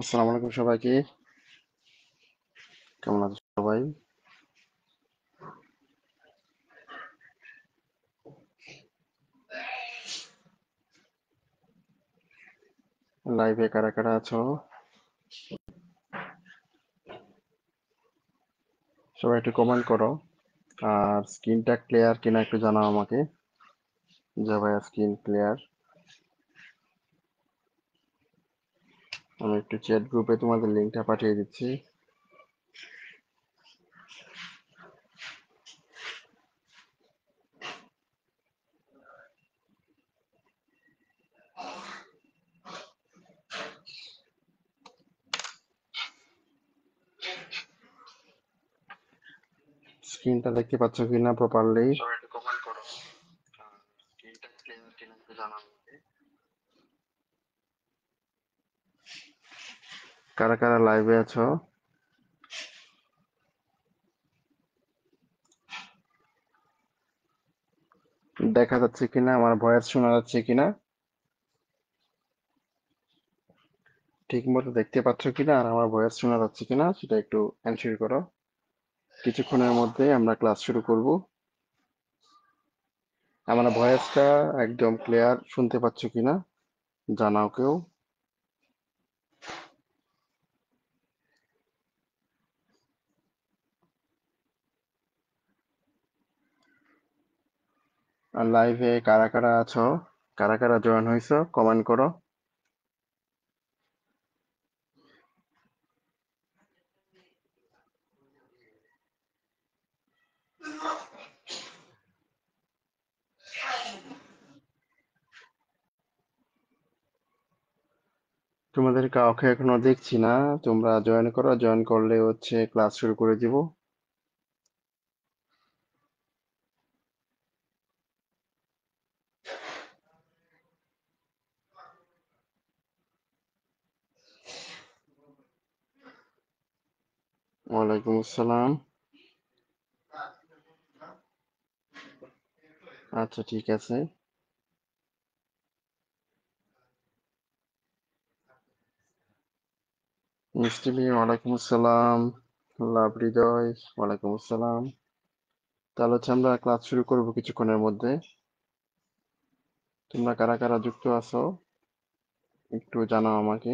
আসসালামু আলাইকুম সবাইকে। কেমন আছো সবাই? লাইভে কারা কারা আছো? সবাই একটু কমেন্ট করো। আর স্ক্রিনটা ক্লিয়ার কিনা একটু জানাও আমাকে, যে ভাইয়া স্ক্রিন ক্লিয়ার। আমি একটু চ্যাট গ্রুপে তোমাদের লিঙ্কটা পাঠিয়ে দিচ্ছি। স্ক্রিনটা দেখতে পাচ্ছ কিনা প্রপারলি? সবাই একটু কমেন্ট করো। আর স্ক্রিনটা ক্লিয়ার কিনা একটু জানাও আমাকে। কারা কারা লাইভে আছো? দেখা যাচ্ছে কিনা, আমার ভয়েস শোনা যাচ্ছে কিনা, ঠিক মতো দেখতে পাচ্ছ কিনা, আর আমার ভয়েস শোনা যাচ্ছে কিনা সেটা একটু এনশিওর করো। কিছুক্ষণের মধ্যে আমরা ক্লাস শুরু করব। আমার ভয়েসটা একদম ক্লিয়ার শুনতে পাচ্ছ কিনা জানাও কেউ। আর লাইভে কারা কারা আছো, কারা কারা জয়েন হয়েছো, কমেন্ট করো। তোমাদের কাউকে এখনো দেখছি না। তোমরা জয়েন করো, জয়েন করলে হচ্ছে ক্লাস শুরু করে দিব। ওয়ালাইকুম আসসালাম। আচ্ছা, ঠিক আছে। মিষ্টি মি, ওয়ালাইকুম আসসালাম। লাভ হৃদয়, ওয়ালাইকুম আসসালাম। তাহলে হচ্ছে আমরা ক্লাস শুরু করব কিছুক্ষণের মধ্যে। তোমরা কারা কারা যুক্ত আছো একটু জানাও আমাকে।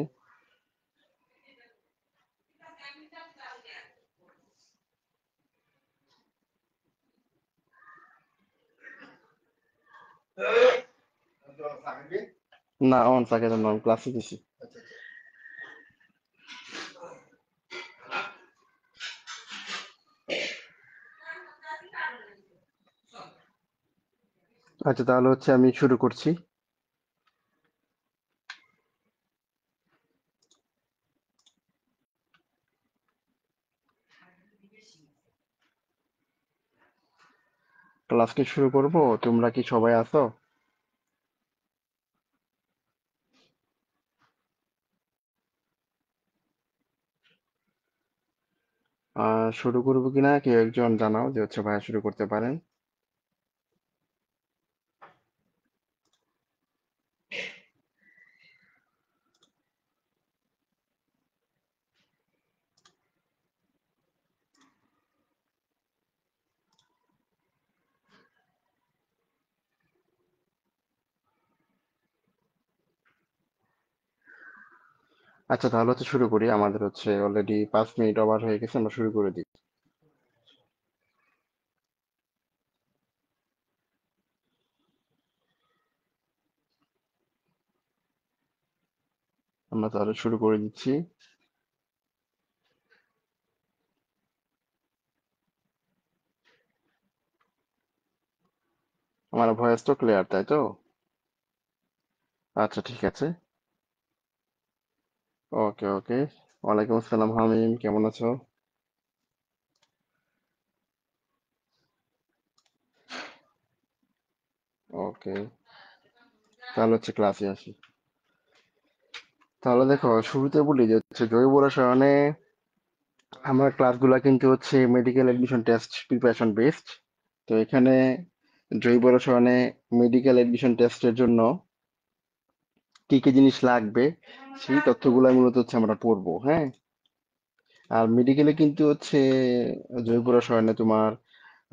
না, অন থাকে না, আমি ক্লাসে দিছি। আচ্ছা, তাহলে হচ্ছে আমি শুরু করছি। ক্লাস কি শুরু করব? তোমরা কি সবাই আছো? শুরু করবো কিনা কেউ একজন জানাও, যে হচ্ছে ভাইয়া শুরু করতে পারেন। আচ্ছা, তাহলে হচ্ছে শুরু করি। আমাদের হচ্ছে অলরেডি 5 মিনিট ওভার হয়ে গেছে, আমরা শুরু করে দিই। আমরা তাহলে শুরু করে দিচ্ছি। আমার ভয়েস তো ক্লিয়ার, তাই তো? আচ্ছা, ঠিক আছে। ওকে, ওকে। ওয়ালাইকুম আসসালাম হামিম, কেমন আছো? ওকে, তাহলে হচ্ছে ক্লাসে আসি। তাহলে দেখো, শুরুতে বলি যে হচ্ছে জৈব রসায়নে আমার ক্লাসগুলা কিন্তু হচ্ছে medical admission test preparation based. তো এখানে জৈব রসায়নে মেডিকেল এডমিশন টেস্টের জন্য কি কি জিনিস লাগবে, সেই তথ্যগুলো মূলত হচ্ছে আমরা পড়বো। হ্যাঁ, আর মেডিকেলে কিন্তু হচ্ছে জৈব রসায়নে তোমার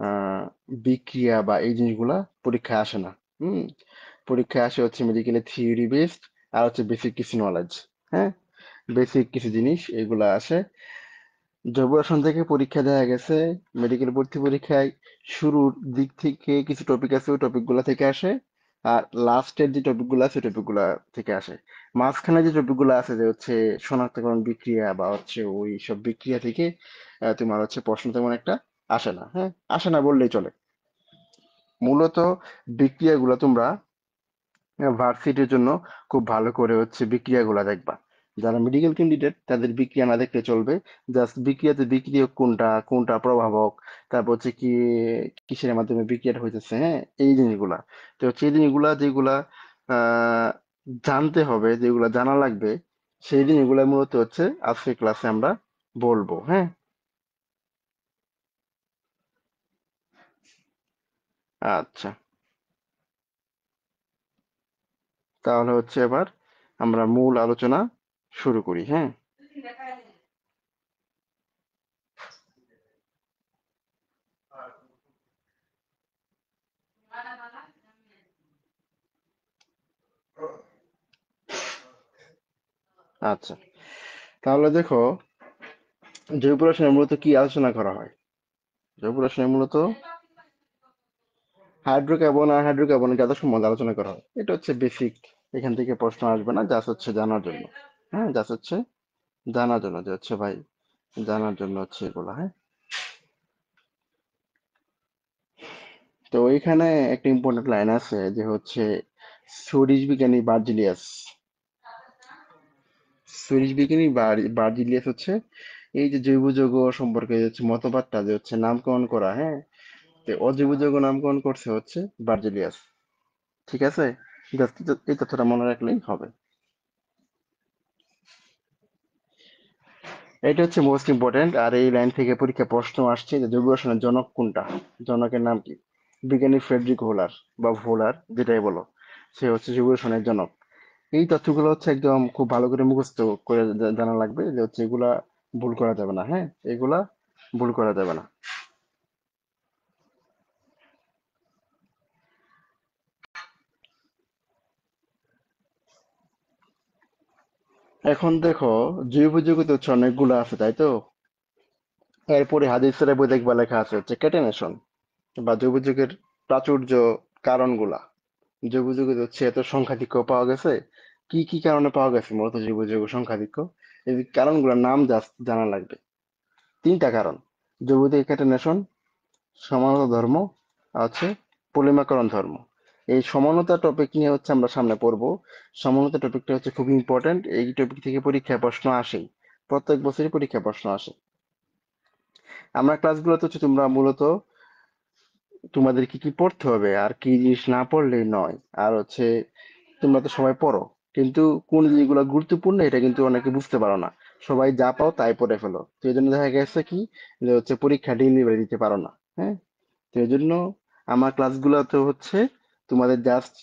আহ বিক্রিয়া বা এই জিনিসগুলা পরীক্ষায় আসে না। হুম, পরীক্ষায় আসে হচ্ছে মেডিকেলে থিওরি বেসড আর হচ্ছে বেসিক কিছু নলেজ। হ্যাঁ, বেসিক কিছু জিনিস এগুলা আসে। জৈব রসায়ন থেকে পরীক্ষা দেখা গেছে মেডিকেল ভর্তি পরীক্ষায় শুরুর দিক থেকে কিছু টপিক আছে, ওই টপিক গুলা থেকে আসে। আর লাস্টের যে টপিক গুলো আছে, টপিক গুলা থেকে আসে। মাঝখানে যে টপিক গুলো আছে যে হচ্ছে শনাক্তকরণ বিক্রিয়া বা হচ্ছে ওই সব বিক্রিয়া থেকে তোমার হচ্ছে প্রশ্ন তেমন একটা আসে না। হ্যাঁ, আসে না বললেই চলে। মূলত বিক্রিয়াগুলো তোমরা ভার্সিটির জন্য খুব ভালো করে হচ্ছে বিক্রিয়াগুলো দেখবা। যারা মেডিকেল ক্যান্ডিডেট তাদের বিক্রিয়া না দেখলে চলবে। জাস্ট বিক্রিয়াতে বিক্রিয়ক কোনটা, কোনটা প্রভাবক, তারপর হচ্ছে কি কিসের মাধ্যমে বিক্রিয়াটা হইতেছে, হ্যাঁ, এই জিনিসগুলা। তো হচ্ছে এই জিনিসগুলা যেগুলা আহ জানতে হবে, যেগুলা জানা লাগবে, সেই জিনিসগুলা মূলত হচ্ছে আজকের ক্লাসে আমরা বলবো। হ্যাঁ, আচ্ছা, তাহলে হচ্ছে এবার আমরা মূল আলোচনা শুরু করি। হ্যাঁ, আচ্ছা, তাহলে দেখো, জৈব রসায়নে মূলত কি আলোচনা করা হয়? জৈব রসায়নে মূলত হাইড্রোকার্বন আর হাইড্রোকার্বনের গ্যাসের সম্বন্ধে আলোচনা করা হয়। এটা হচ্ছে বেসিক, এখান থেকে প্রশ্ন আসবে না, জাস্ট হচ্ছে জানার জন্য। হ্যাঁ, জাস্ট হচ্ছে জানার জন্য যে হচ্ছে ভাই, জানার জন্য হচ্ছে এগুলা। হ্যাঁ, তো এখানে একটা ইম্পর্টেন্ট লাইন আছে যে হচ্ছে সুইডিশ বিজ্ঞানী বার্জিলিয়াস, সুইডিশ বিজ্ঞানী বার্জিলিয়াস হচ্ছে এই যে জৈব যৌগ সম্পর্কে যে হচ্ছে মতবাদটা যে হচ্ছে নামকরণ করা। হ্যাঁ, তো অজৈব যৌগ নামকরণ করছে হচ্ছে বার্জিলিয়াস। ঠিক আছে, জাস্ট এই তথ্যটা মনে রাখলেই হবে। এটা হচ্ছে মোস্ট ইম্পর্টেন্ট। আর এই লাইন থেকে পরীক্ষা প্রশ্ন আসছে যে জৈব রসায়নের জনক কোনটা, জনকের নাম কি? বিজ্ঞানী ফ্রেডরিক হোলার বা ভোলার, যেটাই বলো, সে হচ্ছে জৈব রসায়নের জনক। এই তথ্যগুলো হচ্ছে একদম খুব ভালো করে মুখস্থ করে জানা লাগবে যে হচ্ছে এগুলা ভুল করা যাবে না। হ্যাঁ, এগুলা ভুল করা যাবে না। এখন দেখো, জৈব যৌগতে হচ্ছে অনেকগুলো আছে, তাই তো? এরপরে হাদিসের বই দেখবা লেখা আছে হচ্ছে ক্যাটেনেশন বা জৈব যৌগের প্রাচুর্য, কারণগুলা। জৈব যৌগে হচ্ছে এত সংখ্যাধিক্য পাওয়া গেছে, কি কি কারণে পাওয়া গেছে মূলত জৈব যৌগ সংখ্যাধিক্য, এই কারণগুলোর নাম জাস্ট জানা লাগবে। তিনটা কারণ: জৈব যৌগ ক্যাটানেশন, সমানতা ধর্ম, আর হচ্ছে পলিমাকরণ ধর্ম। এই সমানতা টপিক নিয়ে হচ্ছে আমরা সামনে পড়বো। সমানতা টপিকটা হচ্ছে খুব ইম্পর্ট্যান্ট, এই টপিক থেকে পরীক্ষায় প্রশ্ন আসেই, প্রত্যেক বছরই পরীক্ষায় প্রশ্ন আসে। আমরা ক্লাসগুলোতে হচ্ছে তোমরা মূলত তোমাদের কি কি পড়তে হবে আর কি জিনিস না পড়লেই নয়। আর হচ্ছে তোমরা তো সবাই পড়ো, কিন্তু কোন জিনিসগুলো গুরুত্বপূর্ণ এটা কিন্তু অনেকে বুঝতে পারো না। সবাই যা পাও তাই পড়ে ফেলো, তো এই জন্য দেখা গেছে কি যে হচ্ছে পরীক্ষা ডেলিভারি দিতে পারো না। হ্যাঁ, তো এই জন্য আমার ক্লাসগুলোতে হচ্ছে তোমাদের জাস্ট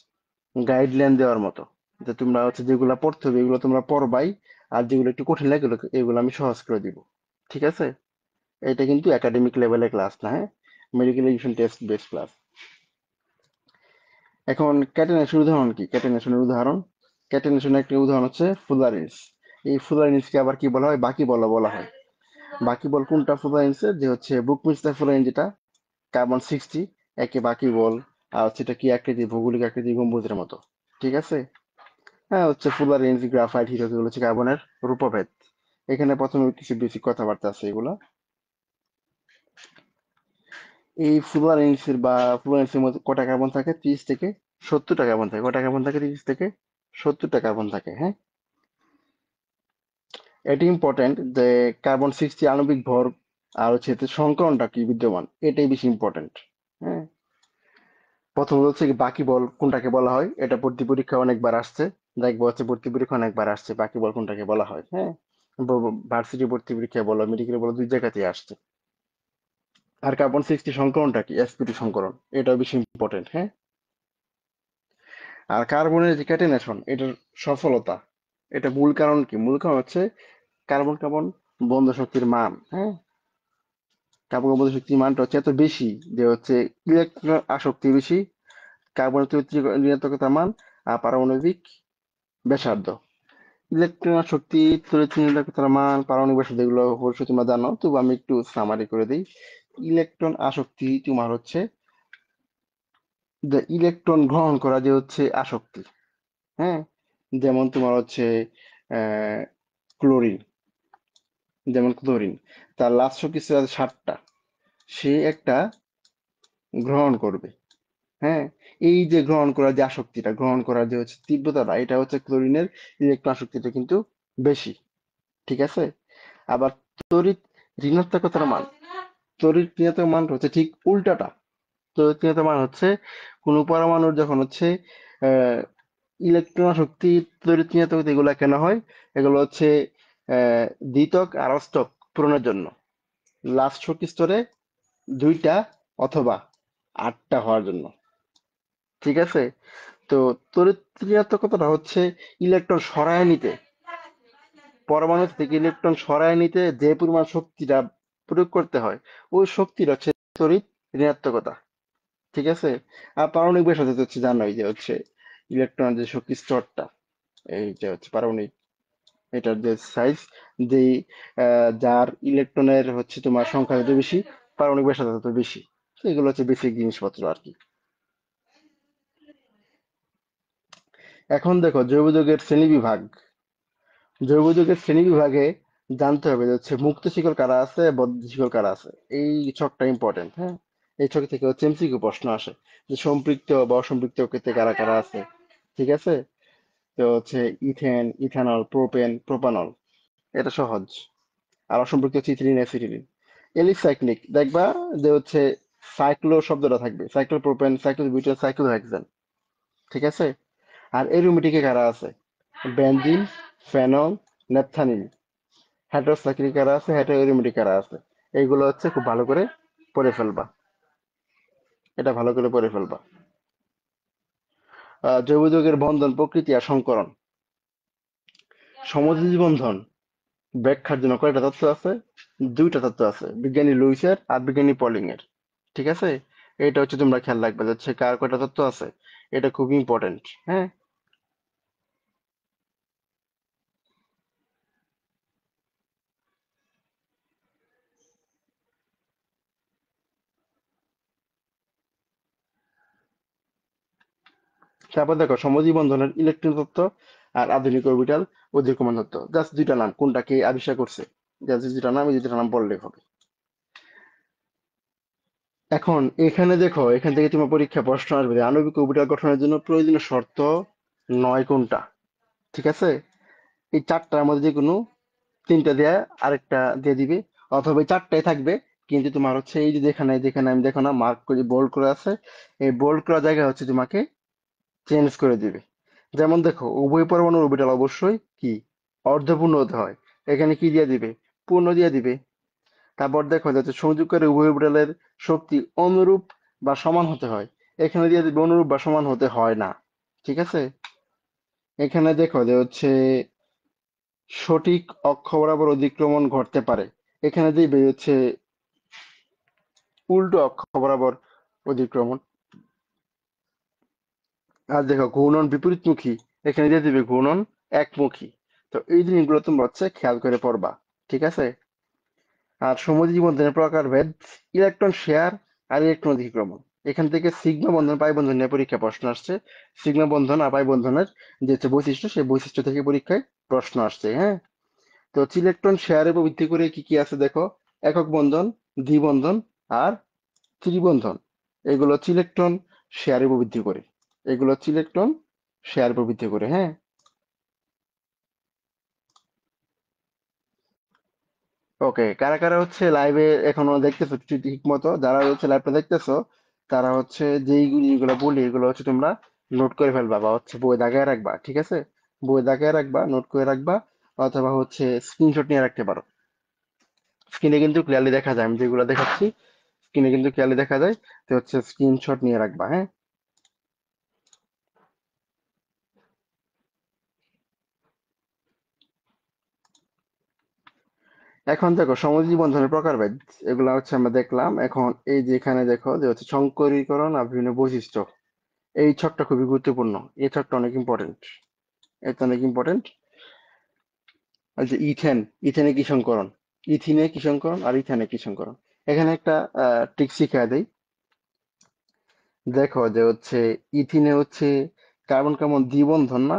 গাইডলাইন দেওয়ার মতো, যে তোমরা হচ্ছে যেগুলো পড়তে হবে এগুলো তোমরা পড়বাই, আর যেগুলো একটু কঠিন লাগে এগুলো আমি সহজ করে দিব। ঠিক আছে, এটা কিন্তু একাডেমিক লেভেলের ক্লাস না। হ্যাঁ, medical education test base class. এখন ক্যাটেনেশনের উদাহরণ কি? ক্যাটেনেশনের উদাহরণ, ক্যাটেনেশনের একটা উদাহরণ হচ্ছে ফুলারিন্স। এই ফুলারিন্সকে আবার কি বলা হয়? বাকি বল বলা হয়। বাকি বল কোনটা ফুলারিন্সের? যে হচ্ছে বুকমিস্টার ফুলারিন, যেটা কার্বন 60, একে বাকি বল। আর হচ্ছে এটা কি আকৃতি? ভৌগোলিক আকৃতি গম্বুজের মতো। ঠিক আছে, হ্যাঁ, হচ্ছে ফুলারিন্স, গ্রাফাইট, হিরো, এগুলো হচ্ছে কার্বনের রূপভেদ। এখানে প্রথমে কিছু বেসিক কথাবার্তা আছে এগুলা। এই ফ্লুয়ারেন্সের বা ফ্লুয়ারেন্সের মধ্যে কটা কার্বন থাকে? 30 থেকে 70টা কার্বন থাকে। কটা কার্বন থাকে? 30 থেকে 70টা কার্বন থাকে। হ্যাঁ, এটি ইম্পর্টেন্ট যে কার্বন 60 আণবিক ভর আর হচ্ছে এতে সংকরণটা কি বিদ্যমান, এটাই বেশি ইম্পর্টেন্ট। হ্যাঁ, প্রথমত হচ্ছে কি বাকি বল কোনটাকে বলা হয়, এটা ভর্তি পরীক্ষা অনেকবার আসছে। দেখবো হচ্ছে ভর্তি পরীক্ষা অনেকবার আসছে বাকি বল কোনটাকে বলা হয়। হ্যাঁ, ভার্সিটি ভর্তি পরীক্ষা বলো, মেডিকেল বলো, দুই জায়গাতেই আসছে। আর কার্বন 60 সংকরণটা কি? sp2 সংকরণ, এটাও বেশি ইম্পর্টেন্ট। হ্যাঁ, আর কার্বনের যে ক্যাটেনেশন, এটার সফলতা, এটা মূল কারণ কি? মূল কারণ হচ্ছে কার্বন কার্বন বন্ধন শক্তির মান। হ্যাঁ, কার্বন বন্ধন শক্তির মানটা হচ্ছে এত বেশি যে হচ্ছে ইলেকট্রন আসক্তি বেশি, কার্বনের চরিত্রিক ঋণাত্মকতার মান, আর পারমাণবিক ব্যাসার্ধ। ইলেকট্রন আসক্তি, তড়িৎ ঋণাত্মকতার মান, পারমাণবিক ব্যাসার্ধ, এগুলো অবশ্যই তোমরা জানো, তবু আমি একটু সামারি করে দিই। ইলেকট্রন আসক্তি তোমার হচ্ছে যে ইলেকট্রন গ্রহণ করা যে হচ্ছে আসক্তি। হ্যাঁ, যেমন তোমার হচ্ছে আহ ক্লোরিন, যেমন ক্লোরিন, তার লাস্ট কিছু আছে 7টা, সে একটা গ্রহণ করবে। হ্যাঁ, এই যে গ্রহণ করার যে আসক্তিটা, গ্রহণ করার যে হচ্ছে তীব্রতাটা, এটা হচ্ছে ক্লোরিনের ইলেকট্রন আসক্তিটা কিন্তু বেশি। ঠিক আছে? আবার তড়িৎ ঋণাত্মকতার মান, তড়িৎ ঋণাত্মক মান হচ্ছে ঠিক উল্টাটা। তড়িৎ ঋণাত্মক মান হচ্ছে কোন পরমাণুর যখন হচ্ছে আহ ইলেকট্রন শক্তি, তড়িৎ ঋণাত্মকতা, এগুলা কেন হয়? এগুলো হচ্ছে আহ দ্বিতক আর অষ্টক পূরণের জন্য। লাস্ট শক্তি স্তরে 2টা অথবা 8টা হওয়ার জন্য। ঠিক আছে? তো তড়িৎ ঋণাত্মকতাটা হচ্ছে ইলেকট্রন সরায় নিতে, পরমাণু থেকে ইলেকট্রন সরায় নিতে যে পরিমাণ শক্তিটা প্রয়োগ করতে হয়, ওই শক্তিটা হচ্ছে তড়িৎ ঋণাত্মকতা। ঠিক আছে? আর পারমাণবিক ব্যাসার্ধ হচ্ছে জানোই যে হচ্ছে ইলেকট্রনের যে শক্তি স্তরটা, এই যে হচ্ছে পারমাণবিক, এটার যে সাইজ, যে যার ইলেকট্রনের হচ্ছে তোমার সংখ্যা যত বেশি, পারমাণবিক ব্যাসার্ধ তত বেশি। তো এগুলো হচ্ছে বেসিক জিনিসপত্র আর কি। এখন দেখো জৈব যৌগের শ্রেণীবিভাগ। জৈব যৌগের শ্রেণীবিভাগে জানতে হবে যে হচ্ছে মুক্ত শিকড় কারা আছে, বদ্ধ শিকড় কারা আছে। এই ছকটা ইম্পর্টেন্ট। হ্যাঁ, এই ছক থেকে হচ্ছে এমসিকিউ প্রশ্ন আসে যে সম্পৃক্ত বা অসম্পৃক্ত ক্ষেত্রে কারা কারা আছে। ঠিক আছে? তো হচ্ছে ইথেন, ইথানল, প্রোপেন, প্রোপানল, এটা সহজ। আর অসম্পৃক্ত হচ্ছে ইথিলিন, অ্যাসিটিলিন। এলিসাইক্লিক দেখবা যে হচ্ছে সাইক্লো শব্দটা থাকবে, cyclo propane, cyclo butane, cyclo hexane. ঠিক আছে? আর এরোমেটিকে কারা আছে? Benzene, phenol, naphthalene. হেটারোসাইক্লিক কারা আছে, হেটারোএরোমেটিক কারা আছে। এইগুলো হচ্ছে খুব ভালো করে পড়ে ফেলবা, এটা ভালো করে পড়ে ফেলবা। জৈব যৌগের বন্ধন প্রকৃতি আর সংকরণ। সমযোজী বন্ধন ব্যাখ্যার জন্য কয়টা তত্ত্ব আছে? 2টা তত্ত্ব আছে, বিজ্ঞানী লুইসের আর বিজ্ঞানী পলিং এর। ঠিক আছে? এটা হচ্ছে তোমরা খেয়াল রাখবে যে হচ্ছে কার কয়টা তত্ত্ব আছে, এটা খুব ইম্পর্টেন্ট। হ্যাঁ, তারপর দেখো সমযোজী বন্ধনের ইলেকট্রন তত্ত্ব আর আধুনিক অরবিটাল অধিকমান তত্ত্ব। জাস্ট 2টা নাম, কোনটা কে আবিষ্কার করছে, জাস্ট 2টা নাম, এই 2টা নাম বললেই হবে। এখন এখানে দেখো, এখান থেকে তোমার পরীক্ষা প্রশ্ন আসবে যে আণবিক অরবিটাল গঠনের জন্য প্রয়োজনীয় শর্ত 9 কোনটা। ঠিক আছে? এই 4টার মধ্যে যে কোনো 3টা দিয়ে আরেকটা দিয়ে দিবে, অথবা এই 4টাই থাকবে, কিন্তু তোমার হচ্ছে এই যে যেখানে যেখানে আমি দেখো না মার্ক করে বোল্ড করে আছে, এই বোল্ড করা জায়গা হচ্ছে তোমাকে চেঞ্জ করে দিবে। যেমন দেখো, উভয় পরমাণুর অরবিটাল অবশ্যই কি অর্ধপূর্ণ হতে হয়, এখানে কি দিয়ে দিবে? পূর্ণ দিয়ে দিবে। তারপর দেখো যাচ্ছে সংযোগকারী উভয় অরবিটালের শক্তি অনুরূপ বা সমান হতে হয়, এখানে দিয়ে দিবে অনুরূপ বা সমান হতে হয় না। ঠিক আছে? এখানে দেখো যে হচ্ছে সঠিক অক্ষ বরাবর অতিক্রমণ ঘটতে পারে, এখানে দিবে হচ্ছে উল্টো অক্ষ বরাবর অতিক্রমণ। আর দেখো ঘূর্ণন বিপরীতমুখী, এখানে দিয়ে দিবে ঘূর্ণন একমুখী। তো এই জিনিসগুলো তোমরা হচ্ছে খেয়াল করে পড়বা। ঠিক আছে? আর সমযোজী বন্ধনের প্রকারভেদ, ইলেকট্রন শেয়ার আর ইলেকট্রন অধিক্রমণ। এখান থেকে সিগমা বন্ধন, পাই বন্ধন নিয়ে পরীক্ষা প্রশ্ন আসছে। সিগমা বন্ধন আর পাই বন্ধনের যে হচ্ছে বৈশিষ্ট্য, সেই বৈশিষ্ট্য থেকে পরীক্ষায় প্রশ্ন আসছে। হ্যাঁ, তো হচ্ছে ইলেকট্রন শেয়ারের উপর ভিত্তি করে কি কি আছে দেখো, একক বন্ধন, দ্বিবন্ধন আর ত্রিবন্ধন। এগুলো হচ্ছে ইলেকট্রন শেয়ারের উপর ভিত্তি করে, এগুলো হচ্ছে ইলেকট্রন শেয়ারের উপর ভিত্তি করে। হ্যাঁ, ওকে, কারা কারা হচ্ছে লাইভে এখনো দেখতেছো ঠিক মতো, যারা হচ্ছে লাইভটা দেখতেছো, তারা হচ্ছে যেই যেগুলো বলি এগুলো হচ্ছে তোমরা নোট করে ফেলবা, বা হচ্ছে বই দাগায় রাখবা। ঠিক আছে? বই দাগায় রাখবা, নোট করে রাখবা, অথবা হচ্ছে স্ক্রিনশট নিয়ে রাখতে পারো। স্ক্রিনে কিন্তু ক্লিয়ারলি দেখা যায়, আমি যেগুলো দেখাচ্ছি স্ক্রিনে কিন্তু ক্লিয়ারলি দেখা যায়। তো হচ্ছে স্ক্রিনশট নিয়ে রাখবা। হ্যাঁ, এখন দেখো সমযোজী বন্ধনের প্রকারভেদ, এগুলা হচ্ছে আমরা দেখলাম। এখন এই যে এখানে দেখো যে হচ্ছে সংকরীকরণ আর বিভিন্ন বৈশিষ্ট্য, এই ছকটা খুবই গুরুত্বপূর্ণ। এই ছকটা অনেক ইম্পর্টেন্ট, এটা অনেক ইম্পর্টেন্ট। আর যে ইথেন, ইথেনে কি সংকরণ, ইথিনে কি সংকরণ আর ইথেনে কি সংকরণ। এখানে একটা ট্রিক শিখিয়ে দেই। দেখো যে হচ্ছে ইথিনে হচ্ছে কার্বন কার্বন দ্বিবন্ধন না,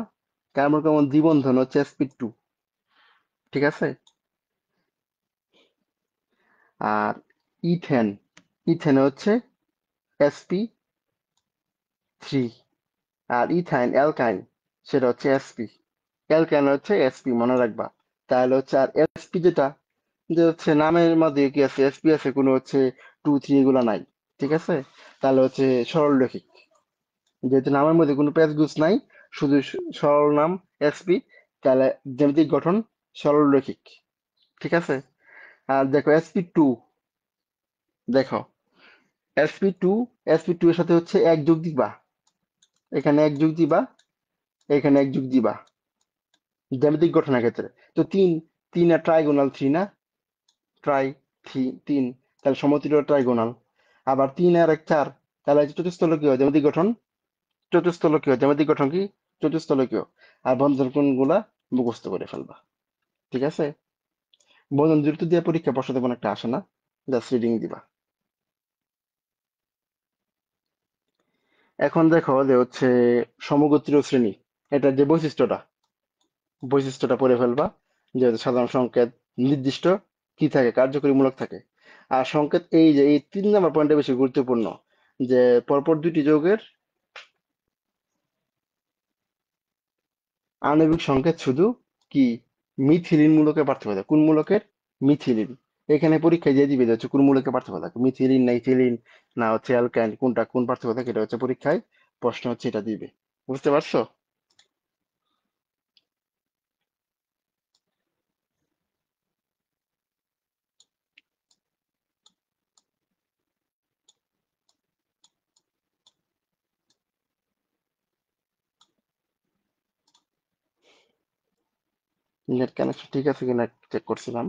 কার্বন কার্বন দ্বিবন্ধন হচ্ছে sp2, ঠিক আছে। আর ইথেন, ইথেনে হচ্ছে sp3। আর ইথাইন অ্যালকাইন, সেটা হচ্ছে sp। অ্যালকাইন হচ্ছে sp, মনে রাখবা। তাহলে হচ্ছে আর sp যেটা, যে হচ্ছে নামের মধ্যে কি আছে, sp আছে, কোনো হচ্ছে 2 3 এগুলা নাই, ঠিক আছে। তাহলে হচ্ছে সরলরৈখিক, যেহেতু নামের মধ্যে কোনো প্যাচগুজ নাই, শুধু সরল নাম sp, তাহলে জ্যামিতিক গঠন সরলরৈখিক, ঠিক আছে। আর দেখো sp2, দেখো sp2, sp2 এর সাথে হচ্ছে এক যোগ দিবা, এখানে এক যোগ দিবা, এখানে এক যোগ দিবা জ্যামিতিক গঠনের ক্ষেত্রে। তো তিন, তিন আর ট্রাইগোনাল থ্রি না, ট্রাই থ্রি, তিন, তাহলে সমতুল্য ট্রাইগোনাল। আবার তিন আর এক চার, তাহলে চতুস্থলকীয় জ্যামিতিক গঠন, চতুস্থলকীয় জ্যামিতিক গঠন কি, চতুস্থলকীয়। আর বন্ধন কোণগুলা মুখস্থ করে ফেলবা, ঠিক আছে। বন্ধন দ্রুত দিয়ে পরীক্ষা বসে তেমন একটা আসে না, জাস্ট রিডিং দিবা। এখন দেখো যে হচ্ছে সমগোত্রীয় শ্রেণী, এটার যে বৈশিষ্ট্যটা, বৈশিষ্ট্যটা পড়ে ফেলবা। যে হচ্ছে সাধারণ সংকেত নির্দিষ্ট কি থাকে, কার্যকরীমূলক থাকে। আর সংকেত, এই যে এই 3 নম্বর পয়েন্টটা বেশি গুরুত্বপূর্ণ, যে পরপর দুইটি যৌগের আণবিক সংকেত শুধু কি মিথিলিন মূলকে পার্থক্য থাকে। কোন মূলকের? মিথিলিন। এখানে পরীক্ষায় দিয়ে দিবে যে হচ্ছে কোন মূলকে পার্থক্য থাকে, মিথিলিন না ইথিলিন না হচ্ছে অ্যালকাইন, কোনটা কোন পার্থক্য থাকে, এটা হচ্ছে পরীক্ষায় প্রশ্ন হচ্ছে এটা দিবে। বুঝতে পারছো? নেট কানেকশন ঠিক আছে কিনা চেক করছিলাম।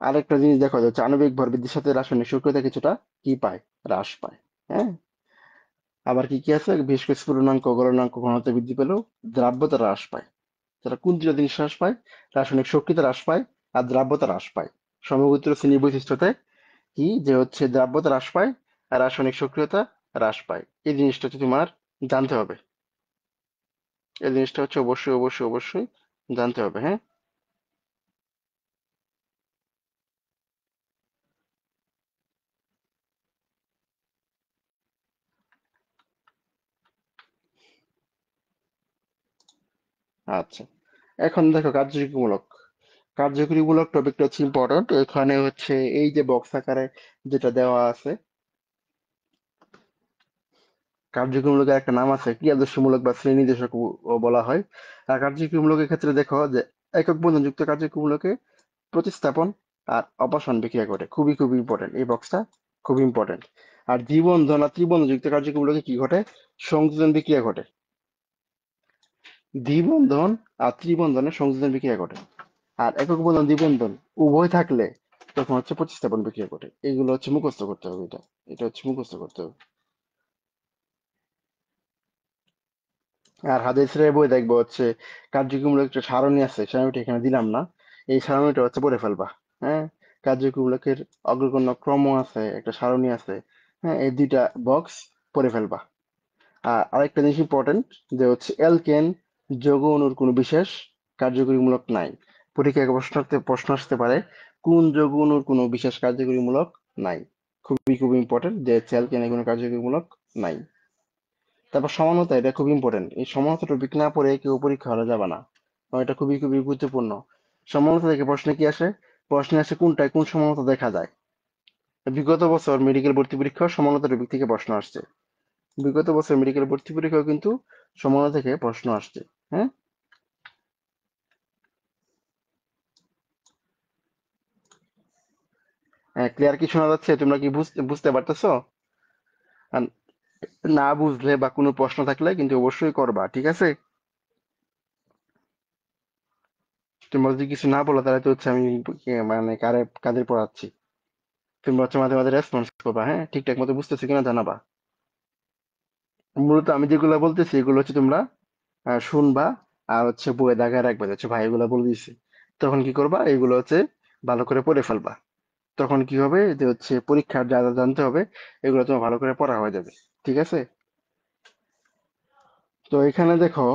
আরেকটা জিনিস দেখো যাচ্ছে, আণবিক ভর বৃদ্ধির সাথে রাসায়নিক সক্রিয়তা কিছুটা কি পায়, হ্রাস পায়। হ্যাঁ। আবার কি কি আছে, বিশেষ করে স্ফুটনাঙ্ক গলনাঙ্ক ঘনত্ব বৃদ্ধি পেলেও দ্রাব্যতা হ্রাস পায়। তারা কোন দুটো জিনিস হ্রাস পায়? রাসায়নিক শক্তিতে হ্রাস পায় আর দ্রাব্যতা হ্রাস পায়। সমগোত্রীয় শ্রেণী বৈশিষ্ট্যতে কি, যে হচ্ছে দ্রাব্যতা হ্রাস পায় আর রাসায়নিক সক্রিয়তা হ্রাস পায়। এই জিনিসটা হচ্ছে তোমার জানতে হবে। এই জিনিসটা হচ্ছে অবশ্যই অবশ্যই অবশ্যই জানতে হবে, হ্যাঁ। আচ্ছা, এখন দেখো কার্যকরীমূলক, কার্যকরীমূলক টপিকটা হচ্ছে ইম্পর্টেন্ট। এখানে হচ্ছে এই যে বক্স আকারে যেটা দেওয়া আছে, কার্যকরীমূলকের একটা নাম আছে, ক্রিয়াদর্শমূলক বা শ্রেণী নির্দেশক বলা হয়। আর কার্যকরীমূলকের ক্ষেত্রে দেখো যে একক বন্ধনযুক্ত কার্যকরীমূলকে প্রতিস্থাপন আর অপসারণ বিক্রিয়া ঘটে। খুবই খুবই ইম্পর্টেন্ট এই বক্সটা, খুব ইম্পর্টেন্ট। আর দ্বিবন্ধন আর ত্রিবন্ধনযুক্ত কার্যকরীমূলকে কি ঘটে? সংযোজন বিক্রিয়া ঘটে। দ্বিবন্ধন আর ত্রিবন্ধনে সংযোজন বিক্রিয়া ঘটে। আর একক বন্ধন দ্বিবন্ধন উভয় থাকলে তখন হচ্ছে প্রতিস্থাপন বিক্রিয়া ঘটে। এগুলো হচ্ছে মুখস্থ করতে হবে, এটা এটা হচ্ছে মুখস্থ করতে হবে। আর হাদিসের বই দেখবো হচ্ছে কার্যক্রমূলক একটা সারণী আছে, সারণীটা এখানে দিলাম না, এই সারণীটা হচ্ছে পড়ে ফেলবা। হ্যাঁ। কার্যক্রমূলকের অগ্রগণ্য ক্রম আছে, একটা সারণী আছে। হ্যাঁ, এই দুইটা বক্স পড়ে ফেলবা। আর আরেকটা জিনিস ইম্পর্টেন্ট, যে হচ্ছে অ্যালকেন যৌগ অণুর কোনো বিশেষ কার্যকরীমূলক নাই। পরীক্ষায় প্রশ্ন আসতে পারে কোন যৌগ অণুর কোনো বিশেষ কার্যকরীমূলক নাই। খুবই খুবই ইম্পর্টেন্ট যে হচ্ছে অ্যালকেনের কোনো কার্যকরীমূলক নাই। তারপর সমানতা, এটা খুব ইম্পর্টেন্ট। এই সমানতা টপিক না পড়ে কেউ পরীক্ষা হলে যাবে না, কারণ এটা খুবই খুবই গুরুত্বপূর্ণ। সমানতা থেকে প্রশ্নে কি আসে? প্রশ্নে আসে কোনটায় কোন সমানতা দেখা যায়। বিগত বছর মেডিকেল ভর্তি পরীক্ষাও সমানতা টপিক থেকে প্রশ্ন আসছে। বিগত বছর মেডিকেল ভর্তি পরীক্ষাও কিন্তু সমানতা থেকে প্রশ্ন আসছে। হ্যাঁ। ক্লিয়ার কি শোনা যাচ্ছে? তোমরা কি বুঝতে বুঝতে পারতেছো? আর না বুঝলে বা কোনো প্রশ্ন থাকলে কিন্তু অবশ্যই করবা, ঠিক আছে। তোমরা যদি কিছু না বলো তাহলে তো হচ্ছে আমি মানে কাদের পড়াচ্ছি। তোমরা হচ্ছে মাঝে মাঝে রেসপন্স করবা, হ্যাঁ, ঠিকঠাক মতো বুঝতেছো কিনা জানাবা। মূলত আমি যেগুলো বলতেছি এগুলো হচ্ছে তোমরা শুনবা, আর হচ্ছে বইয়ে দাগায় রাখবা যে হচ্ছে ভাই এগুলো বলে দিচ্ছে। তখন কি করবা, এগুলো হচ্ছে ভালো করে পড়ে ফেলবা। তখন কি হবে যে হচ্ছে পরীক্ষার যা যা জানতে হবে এগুলো তোমার ভালো করে পড়া হয়ে যাবে। ঠিক আছে? তো এখানে দেখো,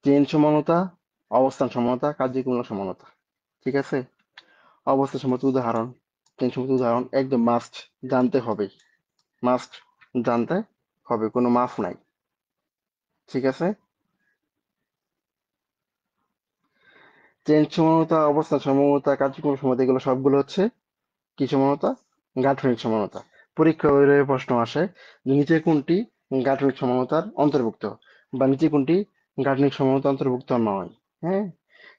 চেইন সমানতা, অবস্থান সমানতা, কার্যকারণ সমানতা। ঠিক আছে? অবস্থান সমানতা উদাহরণ, চেইন সমানতা উদাহরণ একদম মাস্ট জানতে হবে, মাস্ট জানতে হবে, কোনো মাফ নাই। ঠিক আছে? চেইন সমানতা, অবস্থান সমানতা, কার্যকারণ সমানতা এগুলো সবগুলো হচ্ছে কি সমানতা? গাঠনিক সমানতা। পরীক্ষা হলে প্রশ্ন আসে যে নিচে কোনটি গাঠনিক সমানতার অন্তর্ভুক্ত, বা নিচে কোনটি গাঠনিক সমানতা অন্তর্ভুক্ত নয়। হ্যাঁ,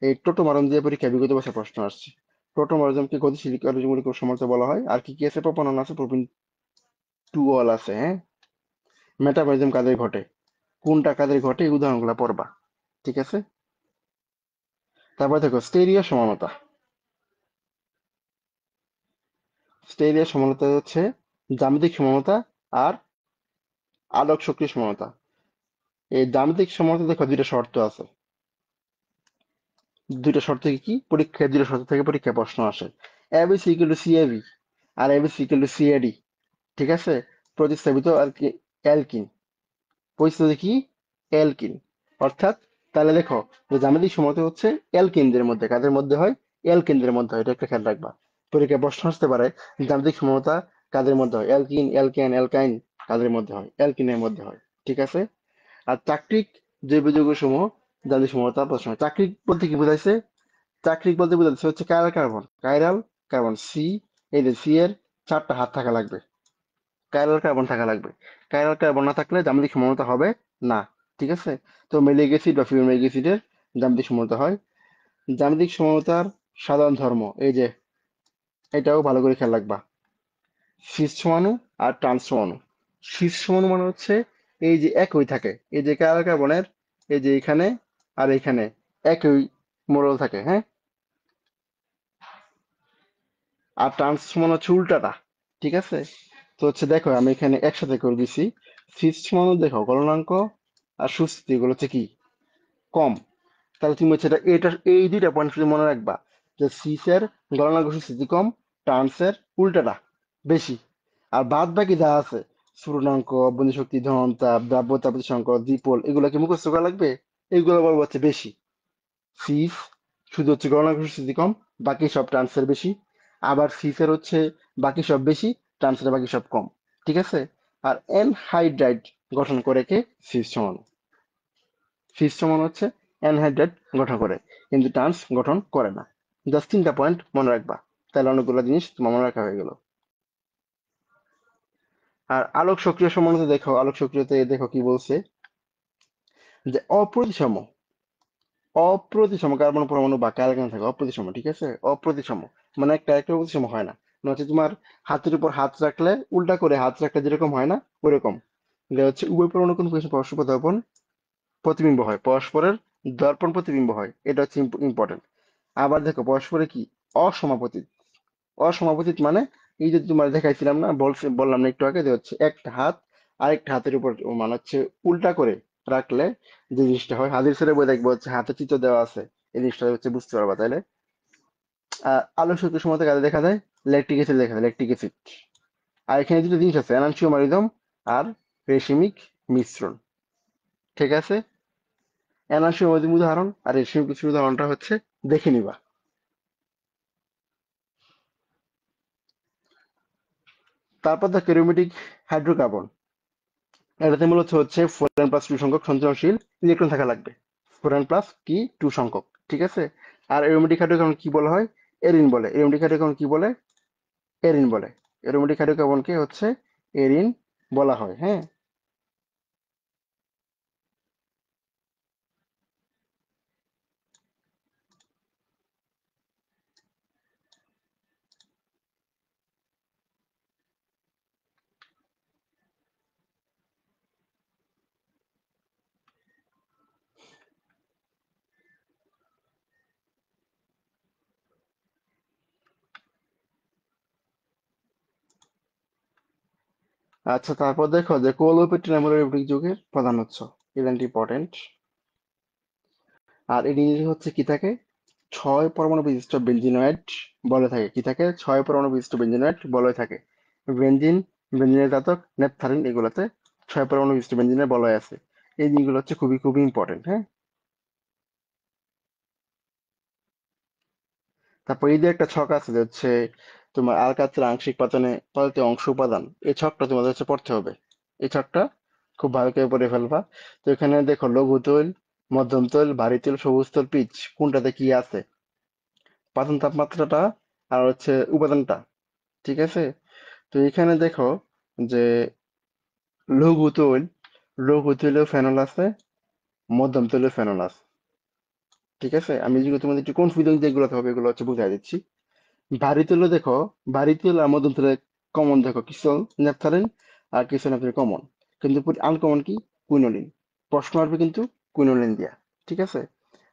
এই টোটোমারম দিয়ে পরীক্ষায় বিগত বছর প্রশ্ন আসছে। টোটোমারমকে গতিশীল কার্যকরী সমানতা বলা হয়। আর কি কি আছে? প্রোপানন আছে, প্রোপিন টু অল আছে। হ্যাঁ, মেটাবলিজম কাদের ঘটে, কোনটা কাদের ঘটে, এই উদাহরণগুলো পড়বা। ঠিক আছে? তারপর দেখো স্টেরিও সমানতা। স্টেরিও সমানতা হচ্ছে জ্যামিতিক সমানতা আর আলোক সক্রিয় সমানতা। এই জ্যামিতিক সমানতা দেখো দুইটা শর্ত আছে। দুইটা শর্ত থেকে কি পরীক্ষায়, দুইটা শর্ত থেকে পরীক্ষায় প্রশ্ন আসে। এবিসি ইকুয়াল টু সিএবি আর এবিসি ইকুয়াল টু সিএডি। ঠিক আছে? প্রতিস্থাপিত আর কি অ্যালকিন, পরিস্থিতি কি অ্যালকিন। অর্থাৎ তাহলে দেখো যে জ্যামিতিক সমানতা হচ্ছে অ্যালকিনদের মধ্যে, কাদের মধ্যে হয়? অ্যালকিনদের মধ্যে হয়। এটা একটা খেয়াল রাখবা। পরীক্ষায় প্রশ্ন আসতে পারে জ্যামিতিক সমানতা কাদের মধ্যে হয়? অ্যালকিন, অ্যালকেন, অ্যালকাইন কাদের মধ্যে হয়? অ্যালকিনের মধ্যে হয়। ঠিক আছে? আর চাকরিক জৈব যৌগ সমূহ যাদের সমতা প্রশ্ন। চাকরিক বলতে কি বোঝাইছে? চাকরিক বলতে বোঝাচ্ছে হচ্ছে chiral carbon, chiral carbon C, এই যে সি এর চারটা হাত থাকা লাগবে, কাইরাল কার্বন থাকা লাগবে। কাইরাল কার্বন না থাকলে জ্যামিতিক সমতা হবে না। ঠিক আছে? তো মেলিক অ্যাসিড বা ফিউমিক অ্যাসিডের জ্যামিতিক সমতা হয়। জ্যামিতিক সমতার সাধারণ ধর্ম, এই যে এটাও ভালো করে খেয়াল রাখবা। সিস সমাণু আর ট্রান্স সমাণু। সিস সমাণু মানে হচ্ছে এই যে একই থাকে, এই যে কাইরাল কার্বনের এই যে এখানে আর এখানে একই মোড়ল থাকে। হ্যাঁ, আর ট্রান্স সমান হচ্ছে উল্টাটা। ঠিক আছে? তো হচ্ছে দেখো আমি এখানে একসাথে করে দিছি। সিস সমান দেখো গলনাঙ্ক আর সুস্থিতি এগুলো হচ্ছে কি কম। তাহলে তুমি হচ্ছে এটা এই দুইটা পয়েন্ট শুধু মনে রাখবা যে সিসের গলনাঙ্ক সুস্থিতি কম, ট্রান্সের উল্টাটা বেশি। আর বাদ বাকি যা আছে স্ফুটনাঙ্ক, বন্ধু শক্তি, ধনতাপ, দ্রাব্য তাপসংক, দ্বিপোল, এগুলো কি মুখস্থ করা লাগবে? এগুলো বলবো হচ্ছে বেশি। সিস শুধু হচ্ছে গলনাঙ্ক স্থিতি কম, বাকি সব ট্রান্সের বেশি। আবার সিসের হচ্ছে বাকি সব বেশি, ট্রান্সের বাকি সব কম। ঠিক আছে? আর এনহাইড্রাইড গঠন করে কে? সিস সমান। সিস সমান হচ্ছে এনহাইড্রাইড গঠন করে, কিন্তু ট্রান্স গঠন করে না। জাস্ট তিনটা পয়েন্ট মনে রাখবা, তাহলে অনেকগুলো জিনিস তোমার মনে রাখা হয়ে গেল। আর আলোক সক্রিয় সমানুতে দেখো, আলোক সক্রিয়তে দেখো কি বলছে যে অপ্রতিসম, অপ্রতিসম কার্বন পরমাণু বা কার্বন থাকে অপ্রতিসম। ঠিক আছে? অপ্রতিসম মানে একটা একটা প্রতিসম হয় না। মানে হচ্ছে তোমার হাতের উপর হাত রাখলে, উল্টা করে হাত রাখলে যেরকম হয় না ওইরকম। এটা হচ্ছে উভয় পরমাণু কোন পরস্পর দর্পণ প্রতিবিম্ব হয়, পরস্পরের দর্পণ প্রতিবিম্ব হয়। এটা হচ্ছে ইম্পর্টেন্ট। আবার দেখো পরস্পরে কি অসমাপতিত। অসমাপতিত মানে এই যে তোমার দেখাইছিলাম না, বললাম না একটু আগে, যে হচ্ছে একটা হাত আরেকটা হাতের উপর মানে হচ্ছে উল্টা করে রাখলে যে জিনিসটা হয়, হাদিস এর বই দেখবো হচ্ছে হাতে চিত্র দেওয়া আছে, এই জিনিসটা হচ্ছে বুঝতে পারবা। তাইলে আলোক শক্তির সময় কাজে দেখা যায় ল্যাকটিক অ্যাসিড, দেখা যায় ল্যাকটিক অ্যাসিড। আর এখানে দুটো জিনিস আছে, এনানসিওমারিদম আর রেশমিক মিশ্রণ। ঠিক আছে? এনানসিওমারিদম উদাহরণ আর রেশমিক মিশ্রণ উদাহরণটা হচ্ছে দেখে নিবা। তারপর দেখো অ্যারোমেটিক হাইড্রোকার্বন। এটাতে মূলত হচ্ছে 4n+2 সংখ্যক সঞ্চরণশীল ইলেকট্রন থাকা লাগবে। 4n+2 সংখ্যক। ঠিক আছে? আর অ্যারোমেটিক হাইড্রোকার্বন কি বলা হয়? এরিন বলে। অ্যারোমেটিক হাইড্রোকার্বন কি বলে? এরিন বলে। অ্যারোমেটিক হাইড্রোকার্বনকে হচ্ছে এরিন বলা হয়। হ্যাঁ, আচ্ছা, তারপর দেখো যে কোলোপেট্রিনামোলেরিক যৌগের প্রধান উৎস, এটা ইম্পর্টেন্ট। আর এটি হচ্ছে কি থাকে, 6 পরমাণু বিশিষ্ট বেঞ্জিনয়েড বলে থাকে, কি থাকে, 6 পরমাণু বিশিষ্ট বেঞ্জিনয়েড বলে থাকে। বেঞ্জিন, বেঞ্জিনের জাতক, নেপথালিন, এগুলোতে 6 পরমাণু বিশিষ্ট বেঞ্জিনের বলয় আছে। এই জিনিসগুলো হচ্ছে খুবই খুবই ইম্পর্টেন্ট, হ্যাঁ। তারপর এই যে একটা ছক আছে যে হচ্ছে তোমার আলকাতরা আংশিক পাচনে তলিত অংশ উপাদান, এই ছকটা তোমাদের হচ্ছে পড়তে হবে। এই ছকটা খুব ভালো করে পড়ে ফেলবা। তো এখানে দেখো লঘু তৈল, মধ্যম তৈল, ভারী তৈল, সবুজ তৈল, পিচ, কোনটাতে কি আছে, পাচন তাপমাত্রাটা, আর হচ্ছে উপাদানটা, ঠিক আছে। তো এখানে দেখো যে লঘু তৈল, লঘু তৈলেও ফেনল আছে, মধ্যম তৈলেও ফেনল আছে, ঠিক আছে। আমি যেগুলো তোমাদের একটু কনফিউশন যেগুলো হবে এগুলো হচ্ছে বুঝাই দিচ্ছি। ভারী তৈল দেখো, ভারী তেল আর মধ্যম তেলে কমন দেখো কিছু ন্যাপথালিন আর কিছু ন্যাপথালিন কমন, কিন্তু আনকমন কি, কুইনোলিন। প্রশ্ন আসবে কিন্তু কুইনোলিন দিয়া, ঠিক আছে।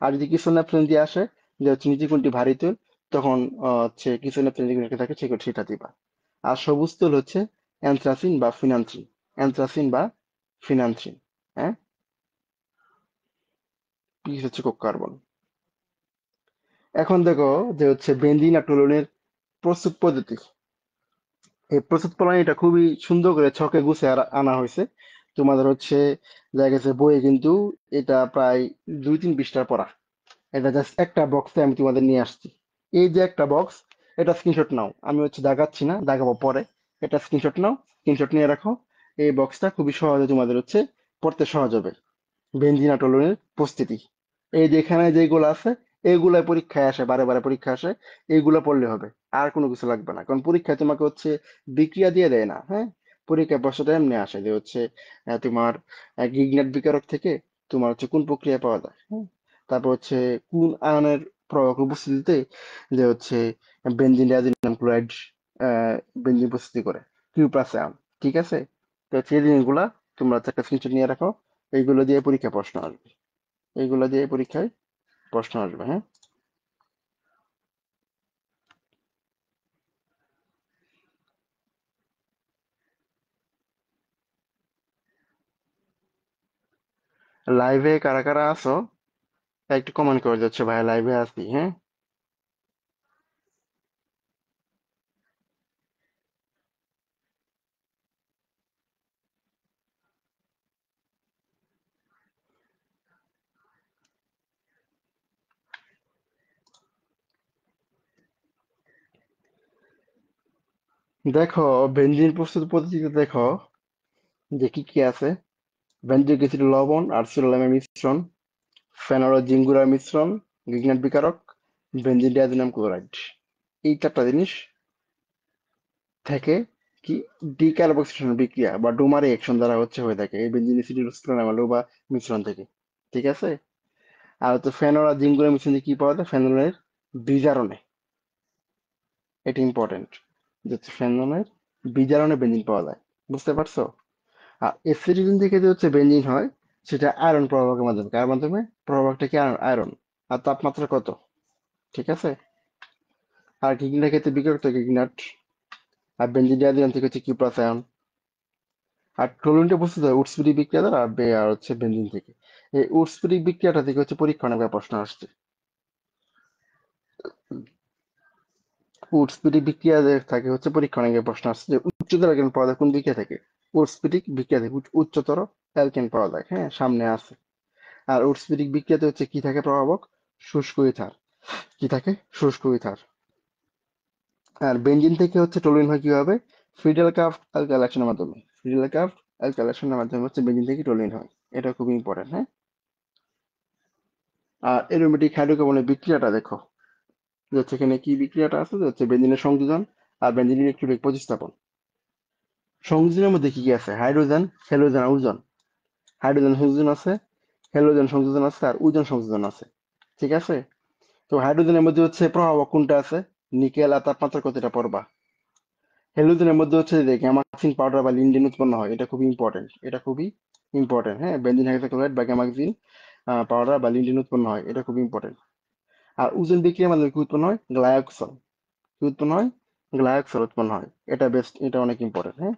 আর যদি কিছু ন্যাপথালিন দিয়ে আসে যে হচ্ছে নিচে কোনটি ভারী তেল, তখন হচ্ছে কিছু ন্যাপথালিন যেগুলো থাকে সেটা দিবা। আর সবুজ তেল হচ্ছে অ্যানথ্রাসিন বা ফিনান্থ্রিন, অ্যানথ্রাসিন বা ফিনান্থ্রিন, হ্যাঁ। পিচ হচ্ছে কোক কার্বন। এখন দেখো যে হচ্ছে বেনজিন আর টলুয়েনের প্রস্তুত পদ্ধতি। এই প্রস্তুত প্রণালীটা খুবই সুন্দর করে ছকে গুছে আনা হয়েছে। তোমাদের হচ্ছে দেখা গেছে বইয়ে কিন্তু এটা প্রায় 2-3 পৃষ্ঠার পড়া। এটা জাস্ট একটা বক্সে আমি তোমাদের নিয়ে আসছি। এই যে একটা বক্স, এটা স্ক্রিনশট নাও, আমি হচ্ছে দাগাচ্ছি না, দাগাবো পরে। এটা স্ক্রিনশট নাও, স্ক্রিনশট নিয়ে রাখো। এই বক্সটা খুবই সহজে তোমাদের হচ্ছে পড়তে সহজ হবে। বেনজিন টলুনের প্রস্তুতি, এই যে এখানে যেগুলো আছে এগুলা পরীক্ষায় আসে, বারে বারে পরীক্ষা আসে, এইগুলা পড়লে হবে, আর কোনো কিছু লাগবে না। কারণ পরীক্ষায় তোমাকে হচ্ছে বিক্রিয়া দিয়ে দেয় না, হ্যাঁ। পরীক্ষায় প্রশ্নটা এমনি আসে যে হচ্ছে তোমার গিগনাট বিকারক থেকে তোমার হচ্ছে কোন প্রক্রিয়া পাওয়া যায়, হ্যাঁ। তারপর হচ্ছে কোন আয়নের প্রভাব উপস্থিতিতে যে হচ্ছে বেনজিন ডাইজিনাম ক্লোরাইড বেনজিন প্রস্তুতি করে, কিউ প্লাস আয়ন, ঠিক আছে। তো হচ্ছে এই জিনিসগুলা তোমরা হচ্ছে একটা স্ক্রিনশট নিয়ে রাখো। এইগুলো দিয়ে পরীক্ষায় প্রশ্ন আসবে, এইগুলো দিয়ে পরীক্ষায় প্রশ্ন আসবে, হ্যাঁ। লাইভে কারা কারা আছো একটু কমেন্ট করে যাচ্ছে, ভাই লাইভে আছি, হ্যাঁ। দেখো বেনজিন প্রস্তুত পদ্ধতিতে দেখো যে কি কি আছে। বেনজিক অ্যাসিড লবণ আর সিলোলামের মিশ্রণ, ফেনল ও জিঙ্গুরার মিশ্রণ, লিগন্যান্ট বিকারক, বেনজিন ডাইজিনাম ক্লোরাইড, এই 4টা জিনিস থেকে কি ডিকার্বক্সিলেশন বিক্রিয়া বা ডোমার রিঅ্যাকশন দ্বারা হচ্ছে হয়ে থাকে এই বেনজিন অ্যাসিড বা মিশ্রণ থেকে, ঠিক আছে। আর হচ্ছে ফেনল আর জিঙ্গুরার মিশ্রণ থেকে কি পাওয়া যায়, ফেনলের বিজারণে, এটা ইম্পর্টেন্ট, যে ফেনলের বিজারণে বেঞ্জিন পাওয়া যায়, বুঝতে পারছো। আর এসিডিন থেকে যে হচ্ছে বেঞ্জিন হয় সেটা আয়রন প্রভাবের মাধ্যমে, কার মাধ্যমে, প্রভাবকটা কি আয়রন, আর তাপমাত্রা কত, ঠিক আছে। আর গিগনার ক্ষেত্রে বিক্রিয়ক গিগনাট, আর বেঞ্জিন ডাইজিনাম থেকে হচ্ছে কিউপ্রাস আয়ন। আর টলুয়েন্টে প্রস্তুত হয় উৎস্ফীটিক বিক্রিয়া দ্বারা আর হচ্ছে বেঞ্জিন থেকে। এই উৎস্ফীটিক বিক্রিয়াটা থেকে হচ্ছে পরীক্ষা অনেক প্রশ্ন আসছে। উৎস্ফীটিক বিক্রিয়া যে থাকে হচ্ছে পরীক্ষা অনেক প্রশ্ন আসছে যে উচ্চতর অ্যালকেন পাওয়া যায় কোন বিক্রিয়া থেকে, উৎস্ফীটিক বিক্রিয়া থেকে উচ্চতর অ্যালকেন পাওয়া যায়, হ্যাঁ, সামনে আছে। আর উৎস্ফীটিক বিক্রিয়াতে হচ্ছে কি থাকে প্রভাবক, শুষ্ক ইথার, কি থাকে, শুষ্ক ইথার। আর বেঞ্জিন থেকে হচ্ছে টলুইন হয় কিভাবে, ফ্রিডেল ক্রাফট অ্যালকাইলেশনের মাধ্যমে, ফ্রিডেল ক্রাফট অ্যালকাইলেশনের মাধ্যমে হচ্ছে বেঞ্জিন থেকে টলুইন হয়, এটা খুবই ইম্পর্টেন্ট, হ্যাঁ। আর অ্যারোমেটিক হাইড্রোকার্বনের বিক্রিয়াটা দেখো, যে হচ্ছে এখানে কি বিক্রিয়াটা আছে, যে হচ্ছে বেঞ্জিনের সংযোজন আর বেঞ্জিন ইলেকট্রোলিক প্রতিস্থাপন। সংযোজনের মধ্যে কি কি আছে, হাইড্রোজেন, হ্যালোজেন আর ওজন। হাইড্রোজেন সংযোজন আছে, হ্যালোজেন সংযোজন আছে, আর ওজন সংযোজন আছে, ঠিক আছে। তো হাইড্রোজেনের মধ্যে হচ্ছে প্রভাবক কোনটা আছে, নিকেল আর তাপমাত্রা কতটা পড়বা। হ্যালোজেনের মধ্যে হচ্ছে যে গ্যামাক্সিন পাউডার বা লিন্ডেন উৎপন্ন হয়, এটা খুবই ইম্পর্টেন্ট, এটা খুবই ইম্পর্টেন্ট, হ্যাঁ। বেনজিন হাইড্রোক্লোরাইড বা গ্যামাক্সিন পাউডার বা লিন্ডেন উৎপন্ন হয়, এটা খুবই ইম্পর্টেন্ট। আর ওজোন বিক্রিয়ার মাধ্যমে কি উৎপন্ন হয়, গ্লাইকোসল, কি উৎপন্ন হয়, গ্লাইকোসল উৎপন্ন হয়, এটা বেস্ট, এটা অনেক ইম্পর্টেন্ট, হ্যাঁ।